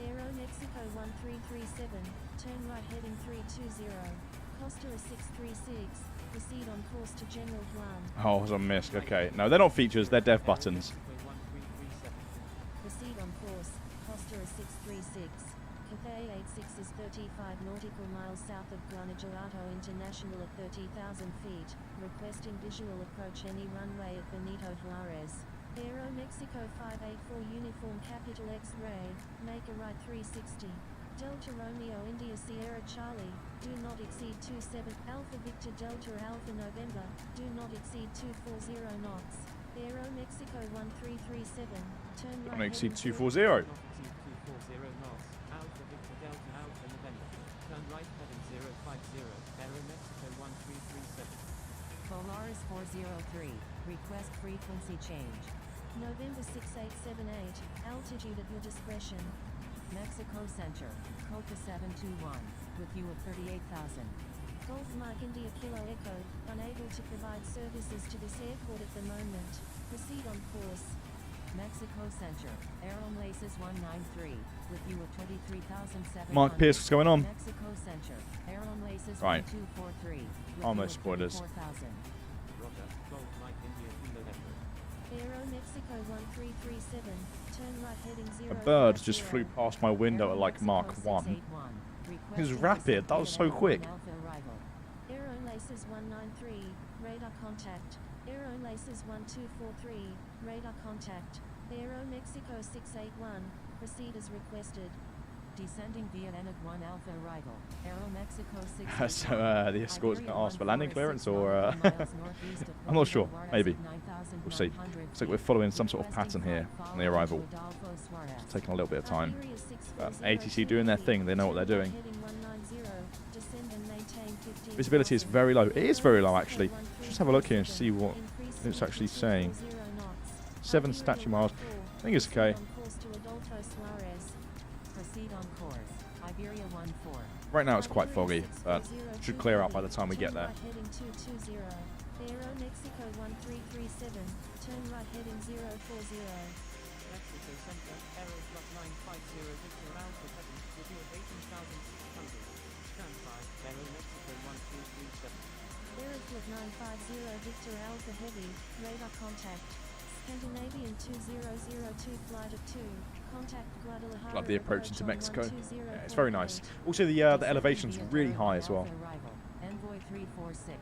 Aero Mexico 1337, turn right heading 320. Costa 636, proceed on course to General Guam. Oh, it was a miss. Okay. No, they're not features. They're dev buttons. Victor 636. Cathay 86 is 35 nautical miles south of Guadalajara International at 30,000 feet, requesting visual approach any runway at Benito Juarez. Aero Mexico 584 Uniform Capital X-Ray, make a right 360. Delta Romeo India Sierra Charlie, do not exceed 27, Alpha Victor Delta Alpha November, do not exceed 240 knots. Aero Mexico 1337, turn right. Don't exceed heading 240. 240 knots. Alpha Victor Delta Alpha November. Turn right heading 050. Aero Mexico 1337. Polaris 403, request frequency change. November 6878, altitude at your discretion. Mexico Center, Coca 721, with you at 38,000. Golf Mike India Kilo Echo, unable to provide services to this airport at the moment. Proceed on course. Mexico Center, Aero Laces 193, with you at 23,700. Mark Pierce, what's going on? Mexico Center, Aero Laces Right. 1243, with Almost you at spoilers. 24,000. Roger. Golf Mike India Kilo Echo. Aero Mexico 1337, turn right heading 0. A bird just flew past my window at like Mach 1. It was rapid. That was so quick. Aero Laces 193, radar contact. Aero Laces 1243, radar contact. Aero Mexico 681, proceed as requested. Descending via N at 1 Alpha arrival. Aero Mexico 6. So the escort's going to ask for landing clearance, or I'm not sure. Maybe. We'll see. Looks like we're following some sort of pattern here on the arrival. It's taking a little bit of time. ATC doing their thing. They know what they're doing. Visibility is very low. It is very low, actually. Just have a look here and see what it's actually saying. 7 statue miles. I think it's okay. Proceed on course. Iberia 14. Right now it's quite foggy, but should clear up by the time we get there. Heading 220. Aero Mexico 1337, turn right heading 040. Mexico Center, Aero Flight 950 Victor Alpha heading with you at 18,600. Stand by, Aero Mexico 1337. Aeroflot 950 Victor Alpha Heavy, radar contact. Scandinavian 2002 flight of 2, contact Guadalajara. Love the approach into Mexico. 120 Yeah, it's very nice. Also, the elevation's really high as well. Envoy 346.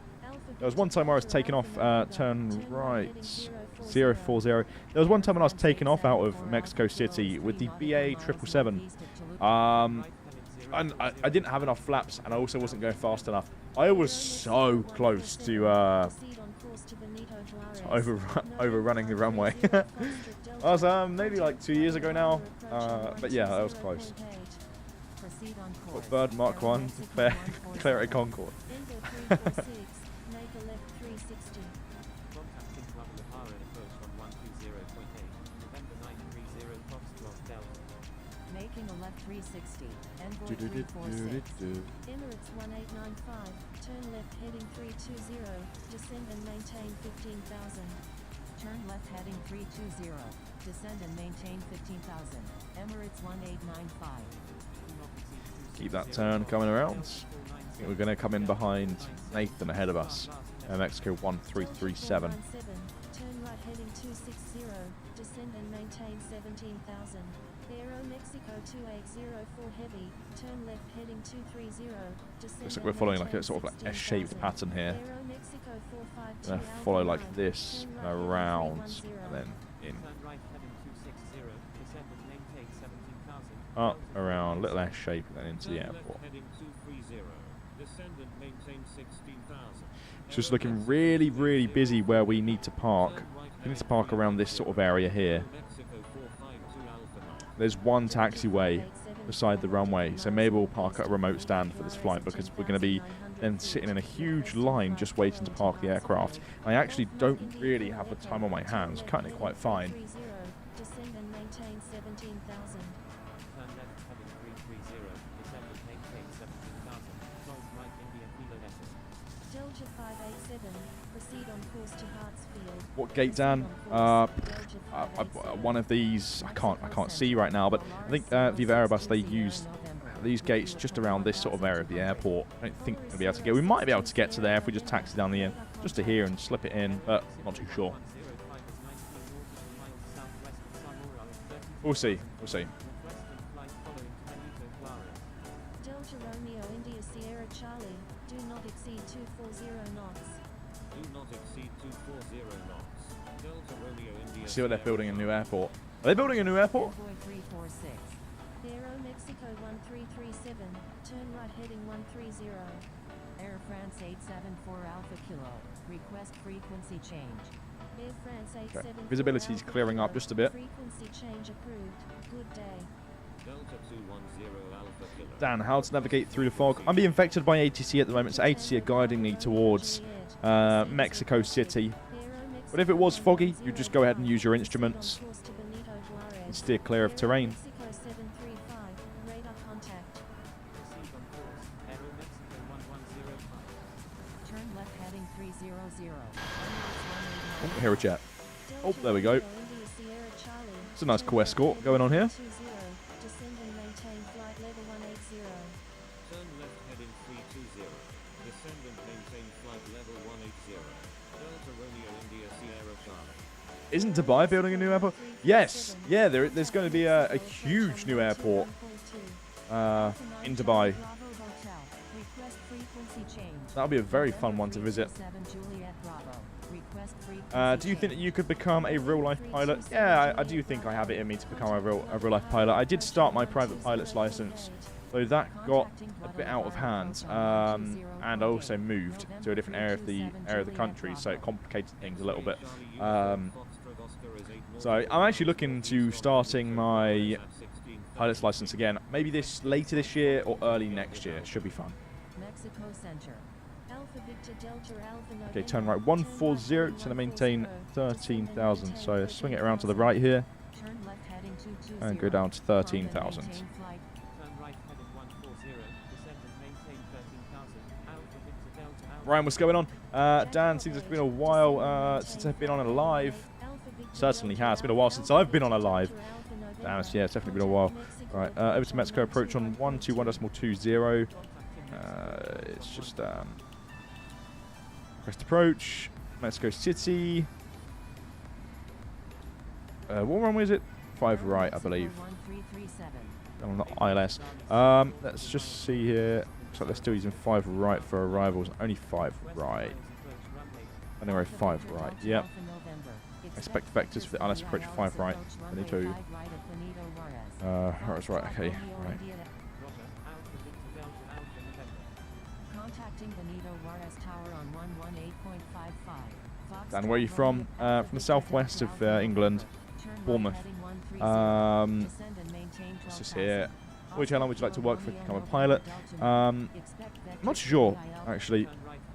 There was one time where I was taken off, turn right, 040. There was one time when I was taken off out of Mexico City with the BA 777. And I didn't have enough flaps, and I also wasn't going fast enough. I was so close to overrunning the runway. That was maybe like 2 years ago now, but yeah, that was close. But Bird Mark 1, clear at Concord. Contacting Guadalajara approach on 120.8, November 930 Foxtrot Delta. Making a left 360. Envoy 346. Emirates 1895, turn left heading 320, descend and maintain 15,000. Turn left heading 320. Descend and maintain 15,000. Emirates 1895. Keep that turn coming around. I think we're going to come in behind Nathan ahead of us. Mexico 1337. Turn right heading 260, descend and maintain 17,000. Aero Mexico 2804 Heavy, turn left heading 230, descend. Looks like we're following like a sort of like S-shaped pattern here. Aero Mexico 452 Gonna follow like this around and then in. Turn right heading 260, descend and maintain 17,000. Up, around, little S-shape, and then into the airport. Heading 230. Descend and maintain 16,000. It's just looking really, really busy where we need to park. We need to park around this sort of area here. There's one taxiway beside the runway, so maybe we'll park at a remote stand for this flight because we're going to be then sitting in a huge line just waiting to park the aircraft. I actually don't really have the time on my hands, cutting it quite fine. Descend and maintain 17,000. Turn left heading 330, descend and maintain 17,000. Golf right India Kilo Echo. Delta 587, proceed on course to Hartsfield. What gate, Dan? One of these I can't see right now, but I think Viva Aerobus, they use these gates just around this sort of area of the airport. I don't think we'll be able to get. We might be able to get to there if we just taxi down the end, just to here and slip it in, but not too sure. We'll see. We'll see. Charlie. Do not exceed 240 knots. Do not exceed 240 knots. Delta Romeo India. See what they're building a new airport. Are they building a new airport? Envoy 346. Aeromexico 1337, turn right heading 130. Air France 874 Alpha Kilo. Request frequency change. Air France 874 Visibility's Alpha clearing up Kilo, just a bit. frequency change approved. Good day. Delta 210 Alpha Kilo. Dan, how to navigate through the fog? I'm being affected by ATC at the moment, so ATC are guiding me towards Mexico City. But if it was foggy, you just go ahead and use your instruments and steer clear of terrain. Mexico 735, radar contact. Receive on course. Aeromexico 1105. Turn left heading 300. Oh, here a jet. Oh, there we go. Delta India Sierra Charlie, It's a nice turn co-escort left going on here. 20, descend and maintain flight level 180. Turn left heading 320. Descend and maintain flight level 180. Delta Romeo India Sierra Charlie. Isn't Dubai building a new airport? Yes. Yeah, there's going to be a huge new airport in Dubai. That'll be a very fun one to visit. Do you think that you could become a real-life pilot? Yeah, I do think I have it in me to become a real-life pilot. I did start my private pilot's license, so that got a bit out of hand, and I also moved to a different area of the country, so it complicated things a little bit. So I'm actually looking to starting my pilot's license again, maybe later this year or early next year. Should be fun. Mexico Center. Alpha Victor Delta Alpha Okay, November, turn right 140 to maintain 13,000. So swing it around to the right here Turn left heading 220. and go down to 13,000. Turn right heading 140. Descend and maintain 13,000. Alpha Victor Delta Alpha. Ryan, what's going on? Dan, seems it's been a while since I've been on a live. Certainly has. It's been a while since I've been on a live. Damn it, yeah, it's definitely been a while. Right, over to Mexico, approach on 121.20. It's just press approach, Mexico City. What runway is it? 5 right, I believe. On the ILS. Let's just see here. Looks like they're still using 5 right for arrivals. Only 5 right. Anyway, 5 right. Yep. Expect vectors for the ILS approach 5 right. 22. That's right. Okay. Right. Contacting Benito Juarez Tower on 118.55. Dan, where are you from? From the southwest of England, Bournemouth. What's this here? Which airline would you like to work for to become a pilot? I'm not sure, actually.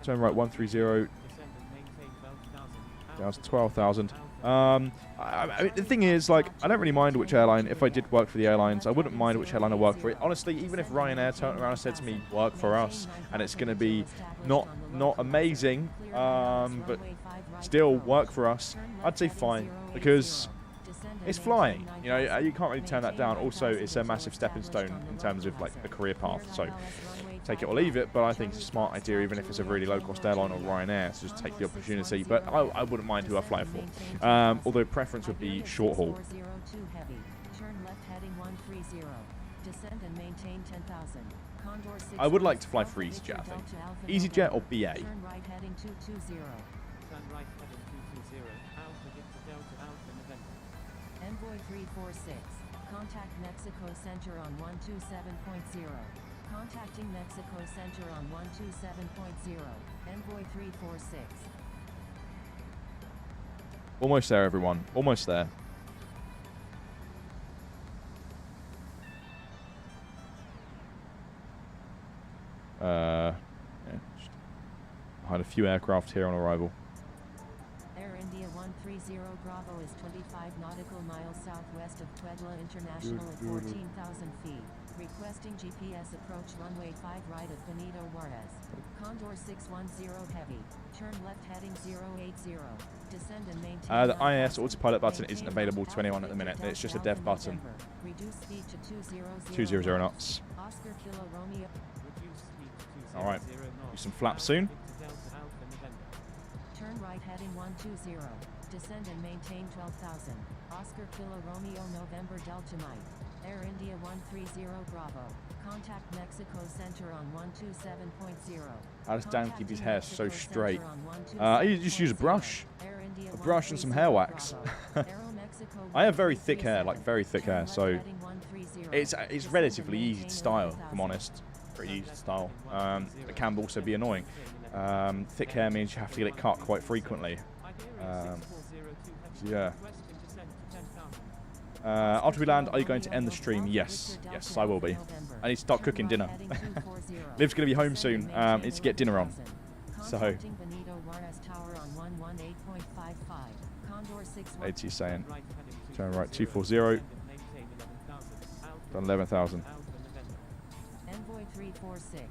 Turn right 130. Down to 12,000. I mean, the thing is, like, I don't really mind which airline. If I did work for the airlines, I wouldn't mind which airline I work for. Honestly, even if Ryanair turned around and said to me, work for us, and it's going to be not amazing, but still work for us, I'd say fine, because it's flying. You know, you can't really turn that down. Also, it's a massive stepping stone in terms of, like, a career path. So take it or leave it, but I think it's a smart idea, even if it's a really low-cost airline or Ryanair, to just take the opportunity. But I wouldn't mind who I fly for, although preference would be short haul. I would like to fly for EasyJet, I think. EasyJet or BA? Turn right heading 220. Alpha Victor Delta Alpha November. Envoy 346. Contact Mexico Center on 127.0. Contacting Mexico Center on 127.0. Envoy 346. Almost there, everyone. Almost there. Yeah, just behind a few aircraft here on arrival. Air India 130 Bravo is 25 nautical miles southwest of Puebla International at 14,000 feet. Requesting GPS approach runway 5 right of Benito Juarez. Condor 610 heavy. Turn left heading 080. Descend and maintain. The IAS autopilot button isn't available to anyone at the minute. It's just a dev button. Reduce speed to 200 knots. Oscar Kilo Romeo. Reduce speed to 200 All right. knots. Do some flaps soon. Victor Delta Alpha November. Turn right heading 120. Descend and maintain 12,000. Oscar Kilo Romeo November Delta Mike. Air India 130 Bravo. Contact Mexico Center on 127.0. How does Dan keep his hair so Mexico straight? Center on You just use a brush. Air India A brush and some hair wax. 130 Aero Mexico I have very thick hair, 137. like very thick hair, Turn so left heading 130. it's Descend relatively and easy to maintain style, if I'm 11,000. honest. Pretty easy to style. It can also be annoying. Thick hair means you have to get it cut quite frequently. So yeah. After we land, are you going to end the stream? Yes. Yes, I will be. I need to start cooking dinner. Liv's going to be home soon. It's to get dinner on. So, AT saying, turn right 240. Done 11,000. Envoy 346.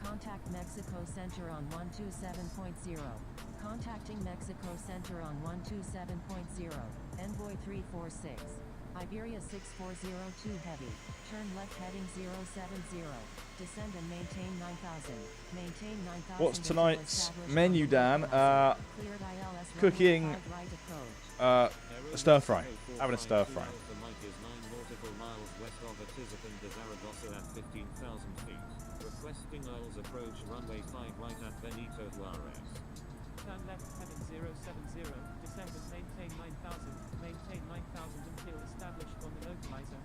Contact Mexico Center on 127.0. Contacting Mexico Center on 127.0. Envoy 346. Iberia 6402 heavy. Turn left heading 070. Descend and maintain 9,000. Maintain 9,000. What's until tonight's established menu, on Dan? localizer. Cleared ILS runway Cooking 5 right approach. a stir fry. Having a stir fry. Mike is 9 nautical miles west of 𝗖𝗛𝗡𝗚𝗏𝗧 at 15,000 feet. Requesting Isles approach runway 5 right at Benito Juarez. Turn left heading 070. Descend and maintain 9,000. Maintain 9,000 until established on the localizer.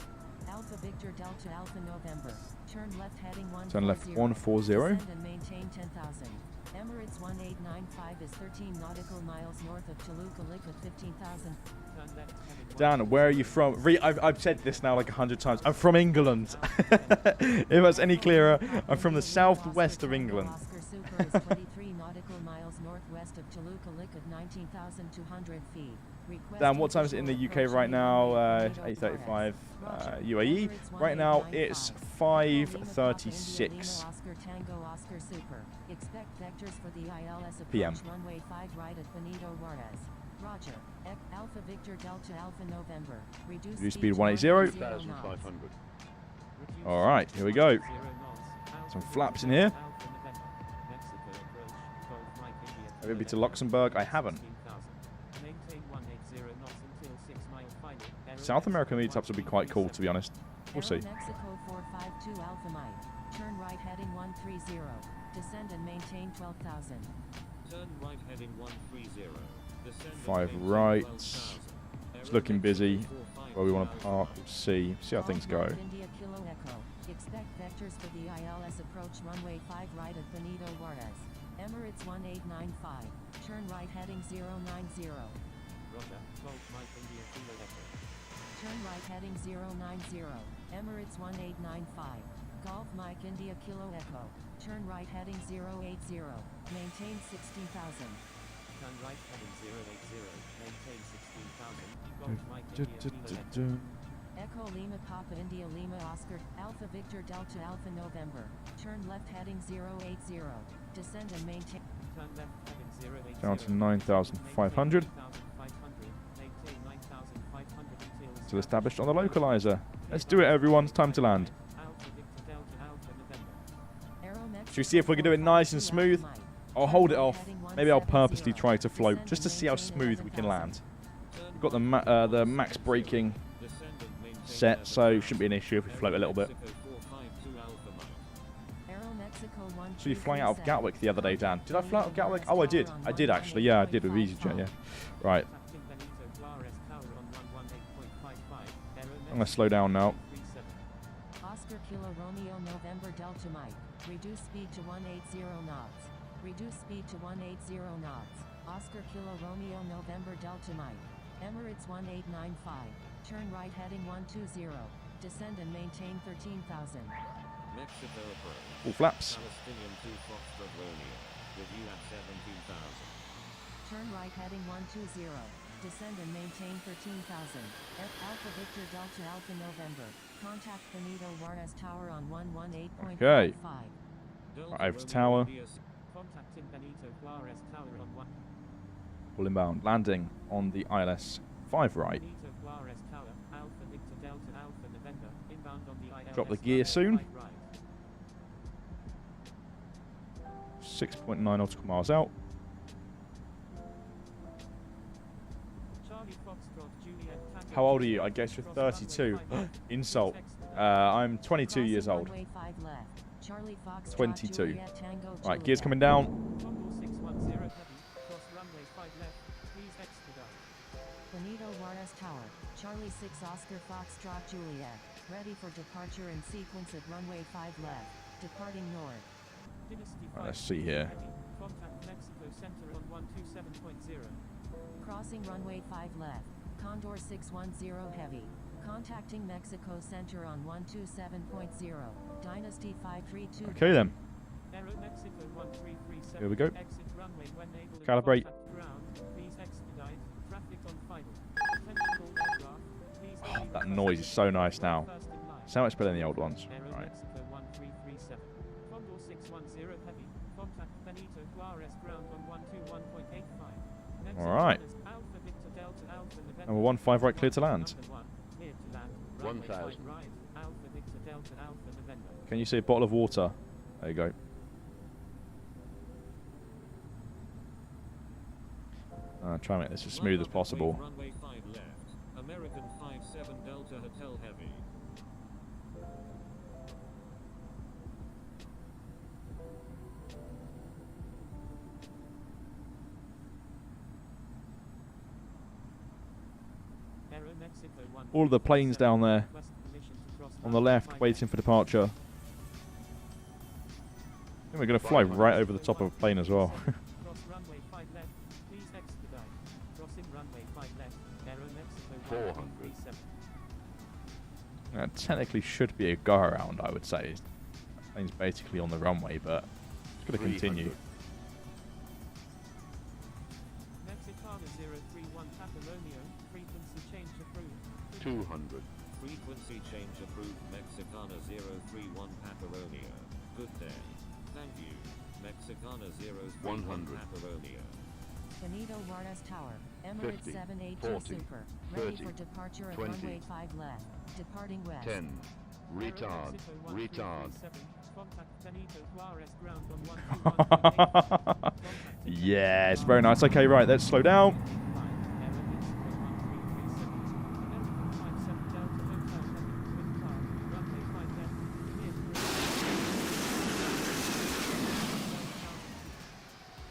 Alpha Victor Delta Alpha November. Turn left heading 140. Turn left 140. Descend and maintain 10,000. Emirates 1895 is 13 nautical miles north of 𝗠𝗘𝗡𝗚𝗏𝗦 at 15,000. Turn left heading Dan, where are you from? I've said this now like 100 times. I'm from England. If that's any clearer, I'm from the southwest of England. Oscar Super is 23 nautical miles northwest of 𝗠𝗘𝗡𝗚𝗏𝗦 at 19,200 feet. Dan, what time is it in the UK right now? 8:35 UAE. Right now it's 5:36 Oscar Tango Oscar Super. Expect vectors for the ILS approach PM. runway 5 right at Benito Juarez. Roger. Alpha Victor Delta Alpha November. Reduce speed to 180. 1,500. All right, here we go. Some flaps in here. Have you been to Luxembourg? I haven't. South American meetups would be quite cool, to be honest. We'll see. Mexico 452 Alpha Mike. Turn right heading 130. Descend and maintain 12,000. Turn right heading 130. Descend and 5 maintain right. 12,000. It's looking busy. Where we want to park, we'll see how things go. India Kilo Echo. Expect vectors for the ILS approach runway 5 right at Benito Juarez. Emirates 1895. Turn right heading 090. Roger. Golf Mike India Kilo Echo. Turn right heading 090. Emirates 1895. Golf Mike India Kilo Echo. Turn right heading 080. Maintain 16,000. Turn right heading 080. Maintain 16,000. Golf Mike India Kilo Echo. Echo Lima Papa India Lima Oscar Alpha Victor Delta Alpha November. Turn left heading 080. Descend and maintain. Turn left heading 080. Down to 9,500. Maintain 9,500 until Still established on the localizer. Let's do it, everyone. It's time to land. Alpha Victor Delta Alpha November. Should we see if we can do it nice and smooth? I'll hold it off. Maybe I'll purposely try to float just to see how smooth we can land. We've got the max braking set, so shouldn't be an issue if we float a little bit. So you flying out of Gatwick the other day, Dan? Did I fly out of Gatwick? Oh, I did. I did actually. Yeah, I did with EasyJet. Yeah. Right. I'm gonna slow down now. Oscar Kilo Romeo November Delta Mike. Reduce speed to 180 knots. Reduce speed to 180 knots. Oscar Kilo Romeo November Delta Mike. Emirates 1895. Turn right heading 120. Descend and maintain 13,000. Mexico approach. All flaps. Palestinian 2 Foxtrot Romeo. With you at 17,000. Turn right heading 120. Descend and maintain 13,000. Alpha Victor Delta Alpha November. Contact Benito Juarez Tower on 118.55. Okay. Right over to tower. Contacting Benito Juarez Tower on 1. Full inbound. Landing on the ILS 5 right. Benito Juarez Tower. Alpha Victor Delta Alpha November. Inbound on the ILS. Drop the gear soon. 5 right. 6.9 nautical miles out. Charlie Foxtrot Juliet Tango How old are you? I guess you're 32. Insult. I'm 22 years old. Runway 5 left. Charlie Fox 22. Juliet Tango Right, gears Juliet. coming down. Condor 610 heavy, cross runway 5 left, please expedite. Benito Juarez Tower. Charlie 6 Oscar Foxtrot Juliet. Ready for departure in sequence at runway 5 left. Departing north. Dynasty Right, 5 let's see here. heavy, contact Mexico Center on 127.0. Crossing runway 5 left. Condor 610 heavy. Contacting Mexico Center on 127.0. Dynasty 532. Okay then. Aero Mexico 1337. Here we go. Exit runway when able and Calibrate. contact ground. Please expedite. Traffic on final. Potential aircraft. Please Oh, that noise is so nice now. first in line. So much better than the old ones. Aero Right. Mexico 1337. Condor 610 heavy. Contact Benito Juarez ground on 121.85. Next All right. is Alpha Victor Delta Alpha November. Number 15 right, clear to land. Number 1, clear to land. Runway 1000. 5 right. Alpha Victor Delta Alpha November. Can you see a bottle of water? There you go. Try and make this as smooth as possible. Runway 5 left. American 57 Delta Hotel Heavy. Aero Mexico 1. All of the planes down there Request permission to cross on the runway left, 5 waiting for departure. I think we're going to fly right over the top of a plane as well. Cross runway 5 left. Please expedite. Crossing runway 5 left. Aero Mexico 400. 137. Technically should be a go around, I would say. Plane's basically on the runway, but it's going to continue. 300. Mexicana 031 Papa Romeo. Frequency change approved. 200. Frequency change approved. Mexicana 031 Papa Romeo. Good day. Thank you. Mexicana 031 100. Papa Romeo. Benito Juarez Tower. Emirates 50, 782 40, Super. Ready 30, for departure at 20, runway 5 left. Departing west. 10. Aero Retard. Mexico Retard. 1337. Contact Benito Juarez ground on 121.85. Yeah, it's very nice. Okay, right, let's slow down.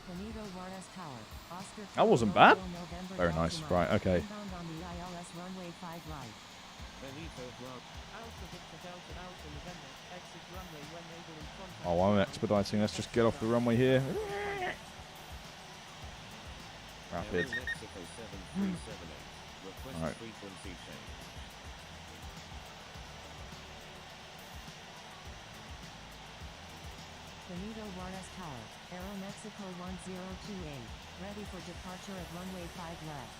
Benito Juarez Tower. Oscar That wasn't Kilo bad. November Very Delta nice. Mike. Right, okay. Inbound on the ILS runway 5 right. Benito Juarez. Oh, I'm expediting. Let's just get off the runway here. Rapid. Aero Mexico 7378. Request Alright. frequency change. Benito Juarez Tower. Aero Mexico 1028. Ready for departure at runway 5 left.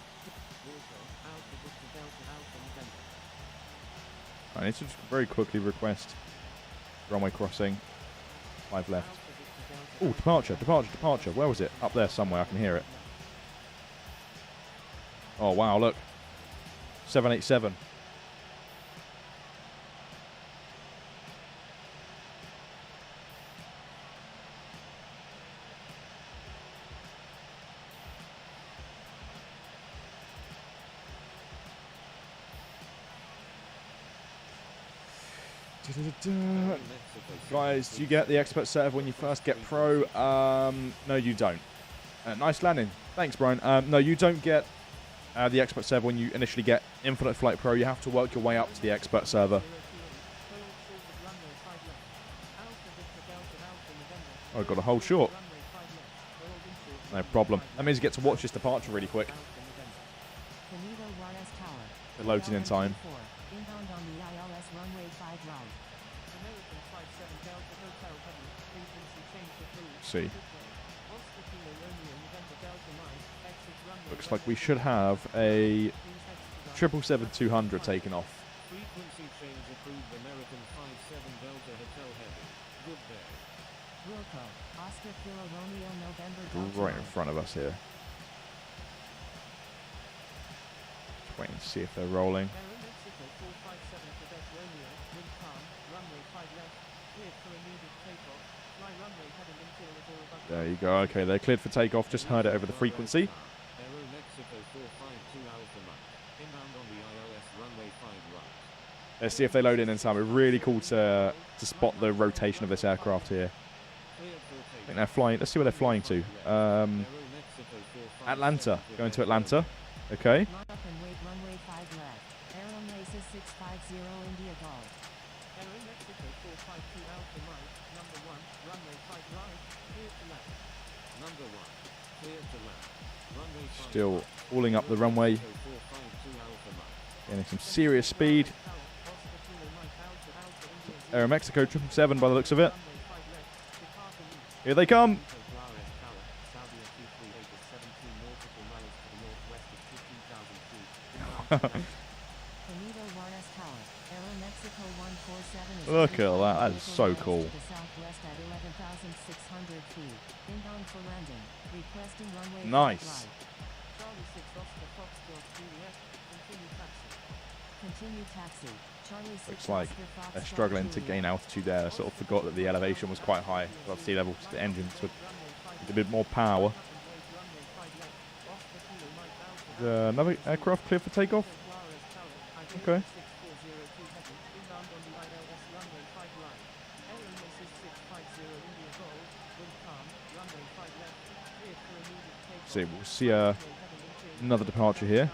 I need to just very quickly request runway crossing. 5 left. Oh, departure, departure, departure. Where was it? Up there somewhere. I can hear it. Oh, wow, look. 787. Guys, do you get the expert serve when you first get pro? No, you don't. Nice landing. Thanks, Brian. No, you don't get the expert server when you initially get Infinite Flight Pro. You have to work your way up to the expert server. Oh, I've got to hold short. No problem. That means you get to watch this departure really quick. Benito Juarez Tower. It loads in time. Inbound on the ILS runway 5 right. See. Looks like we should have a 777-200 taken off. Frequency change approved. American 57 Delta Hotel Heavy. Good day. Wilco. Oscar Kilo Romeo November Delta Right in Mike. front of us here. Just waiting to see if they're rolling. There you go. Okay, they're cleared for takeoff. Just heard it over the frequency. Aero Mexico 452 Alpha Mike. Inbound on the ILS runway 5 right. Let's see if they load in time. It's really cool to spot the rotation of this aircraft here. I think they're flying. Let's see where they're flying to. Atlanta. Going to Atlanta. Okay. Line up and wait, runway 5 left. Aeronaces 650 India Golf. Aero Mexico 452 Alpha Mike, number 1, runway 5 right, clear to land. Number 1, clear to land. Runway 5 Still right. hauling up the runway. 452 Alpha Mike. Getting some serious speed. Aero Mexico 777 by the looks of it. Here they come. Look at that. That is so cool. Nice. Continue taxi. Charlie 6 Looks like Oscar Fox they're struggling to Juliet. gain altitude there. I sort of forgot that the elevation was quite high above sea level. So the engines would need a bit more power. Another aircraft clear for takeoff. Okay. See, we'll see another departure here.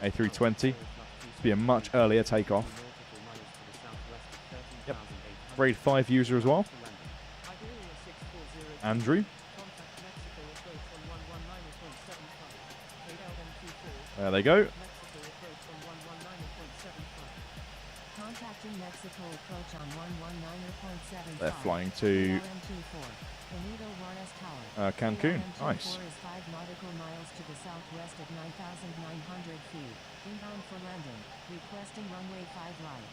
A320. Be a much earlier takeoff. Yep. Grade 5 user as well. Andrew. There they go. Contacting Mexico approach on 119.75. They're flying to Cancun. Nice. Is 5 nautical miles to the southwest at 9,900 feet. Inbound for landing. Requesting runway 5 right.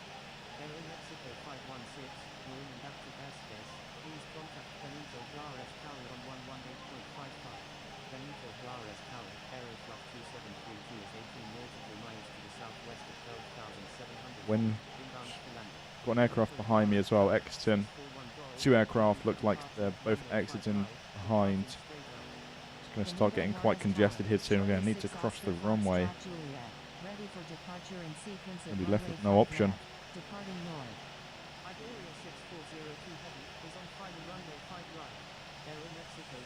Aero Mexico 516, going back to airspace. Please contact Benito Juarez Tower on 118.55. Benito Juarez Tower, Aeroflot 2732 is 18 nautical miles to the southwest at 12,700 When inbound for landing. got an aircraft behind me as well, exiting. 2 aircraft look like they're both exiting behind. It's going to start getting quite congested here soon. We're going to need to cross the runway. Ready for departure in sequence And at be left runway with no 5 option. left. Departing north. Iberia 6402 Heavy is on final runway 5 right. Aero Mexico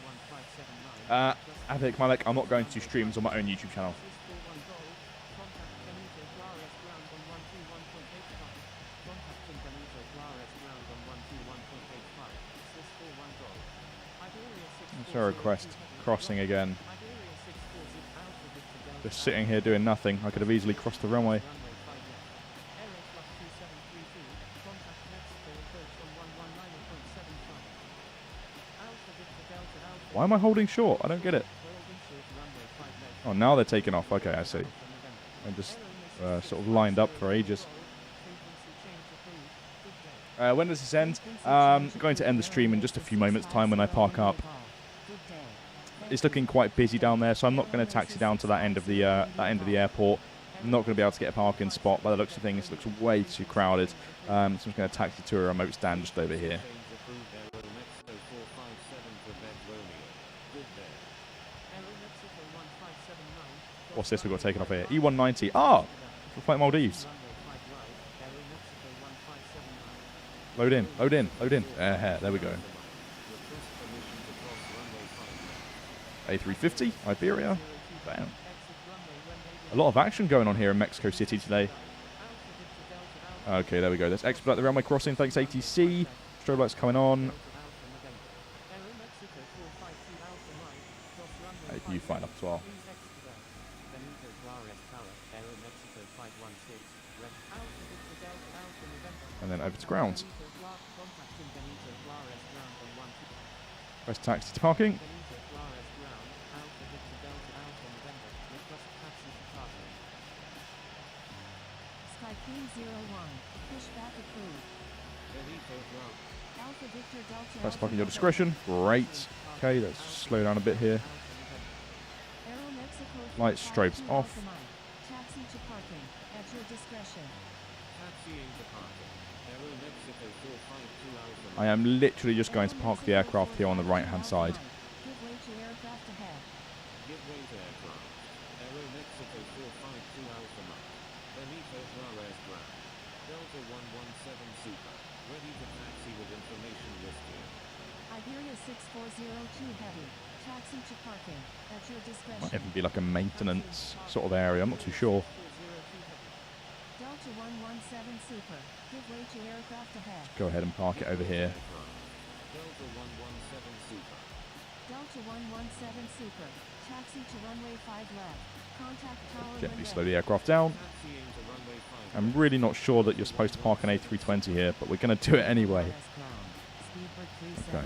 1579. Avik Malik, I'm not going to streams on my own YouTube channel. 641 Gold. Contact Benito Juarez ground on 121.85. Contacting Benito Juarez ground on 121.85. 641 Gold. Iberia 6402 It's a request. Crossing again. Iberia 640 Alpha Victor Delta Just sitting here doing nothing. I could have easily crossed the runway. runway 5 left. Aeroflot 2732. Contact Mexico approach on 119.75. Alpha Victor Delta Alpha. Why am I holding short? I don't get it. Holding short runway 5 left. Oh, now they're taking off. Okay, I see. November. I just sort of lined up for ages. Frequency change approved. Good day. When does this end? Going to end the stream in just a few moments' time when I park up. It's looking quite busy down there, so I'm not going to taxi down to that end of the airport. I'm not going to be able to get a parking spot by the looks of things. It looks way too crowded. So I'm just going to taxi to a remote stand just over here. What's this we've got taken off here? E190. Ah! For Flight Maldives. Load in, load in, load in. There we go. A350, Iberia. Damn. A lot of action going on here in Mexico City today. Okay, there we go. Let's expedite the runway crossing. Thanks, ATC. Strobe lights coming on. You find up as well. And then over to ground. Press taxi to parking. Press parking at your discretion. Great. Okay, let's slow down a bit here. Lights, strobes off. Taxi to parking at your discretion. I am literally just going to park the aircraft here on the right hand side. Give way to aircraft ahead. Give way to aircraft. Aero Mexico 452 Alpha Mike. Benito Juarez 402 Heavy. Taxi to parking. At your discretion. Might even be like a maintenance sort of area. I'm not too sure. Delta 117 Super. Give way to aircraft ahead. Go ahead and park it over here. Delta 117 Super. Delta 117 Super. Taxi to runway 5 left. Contact tower Gently when slow ready. the aircraft down. Taxiing to runway 5. I'm really not sure that you're supposed to park an A320 here, but we're going to do it anyway. Okay.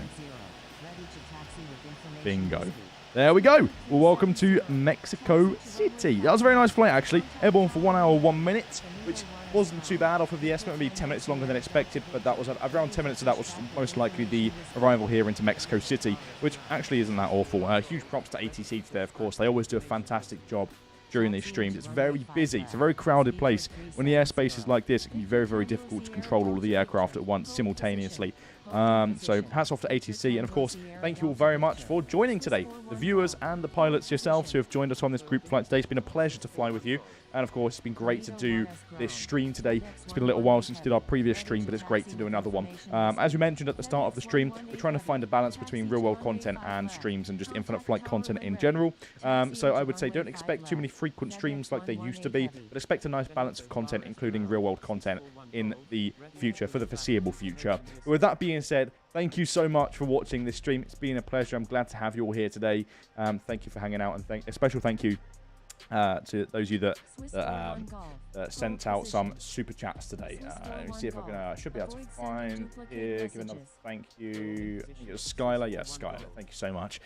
Bingo. There we go. Well, welcome to Mexico City. That was a very nice flight, actually. Airborne for 1 hour, 1 minute, which wasn't too bad off of the estimate. Maybe 10 minutes longer than expected, but that was around 10 minutes of that was most likely the arrival here into Mexico City, which actually isn't that awful. Huge props to ATC today, of course. They always do a fantastic job during these streams. It's very busy. It's a very crowded place. When the airspace is like this, it can be very, very difficult to control all of the aircraft at once simultaneously. So hats off to ATC, and of course, thank you all very much for joining today. The viewers and the pilots yourselves who have joined us on this group flight today. It's been a pleasure to fly with you. And of course, it's been great to do this stream today. It's been a little while since we did our previous stream, but it's great to do another one. As we mentioned at the start of the stream, we're trying to find a balance between real-world content and streams and just infinite flight content in general. So I would say don't expect too many frequent streams like they used to be, but expect a nice balance of content, including real-world content in the future, for the foreseeable future. But with that being said, thank you so much for watching this stream. It's been a pleasure. I'm glad to have you all here today. Thank you for hanging out, and a special thank you to those of you that sent out some super chats today. Let me see if I can. Should be able to find here. Give another thank you. I think it was Skylar. Yes, Skylar. Thank you so much.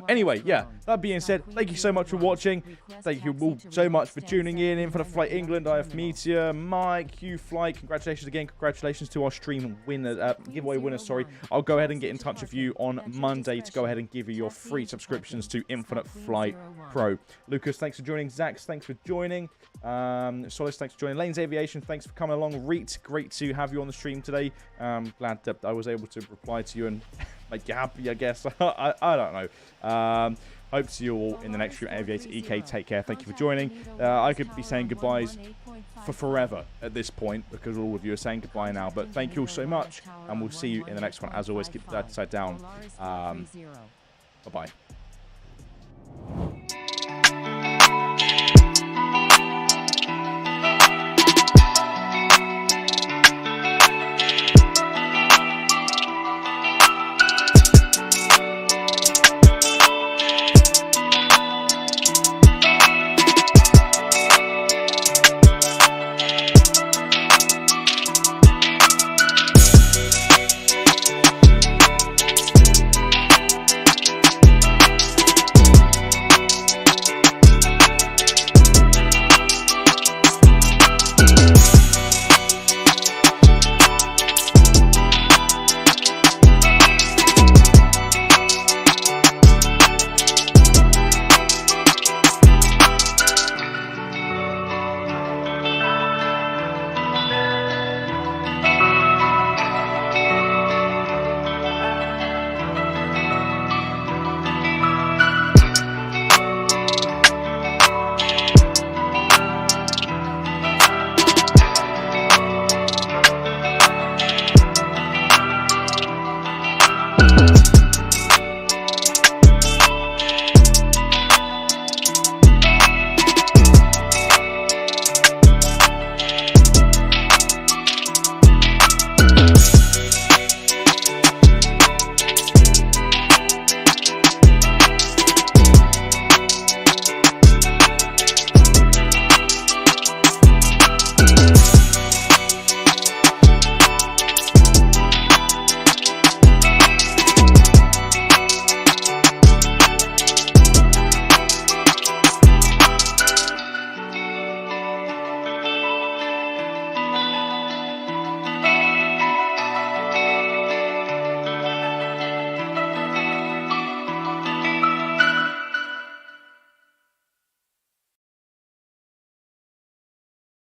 Anyway, yeah. That being said, thank you so much for watching. Thank you all so much for tuning in. Infinite Flight England. I have Meteor, Mike, Q Flight. Congratulations again. Congratulations to our stream winner, giveaway winner. Sorry. I'll go ahead and get in touch with you on Monday to go ahead and give you your free subscriptions to Infinite Flight Pro. Lucas, thanks for joining. Zax, thanks for joining. Solis, thanks for joining. Lanes Aviation, thanks for coming along. Reet, great to have you on the stream today. Glad that I was able to reply to you and make you happy, I guess. I don't know. Hope to see you all in the next stream. Aviator EK, take care. Thank you for joining. I could be saying goodbyes for forever at this point because all of you are saying goodbye now. But thank you all so much, and we'll see you in the next one. As always, keep the dad side down. Bye-bye.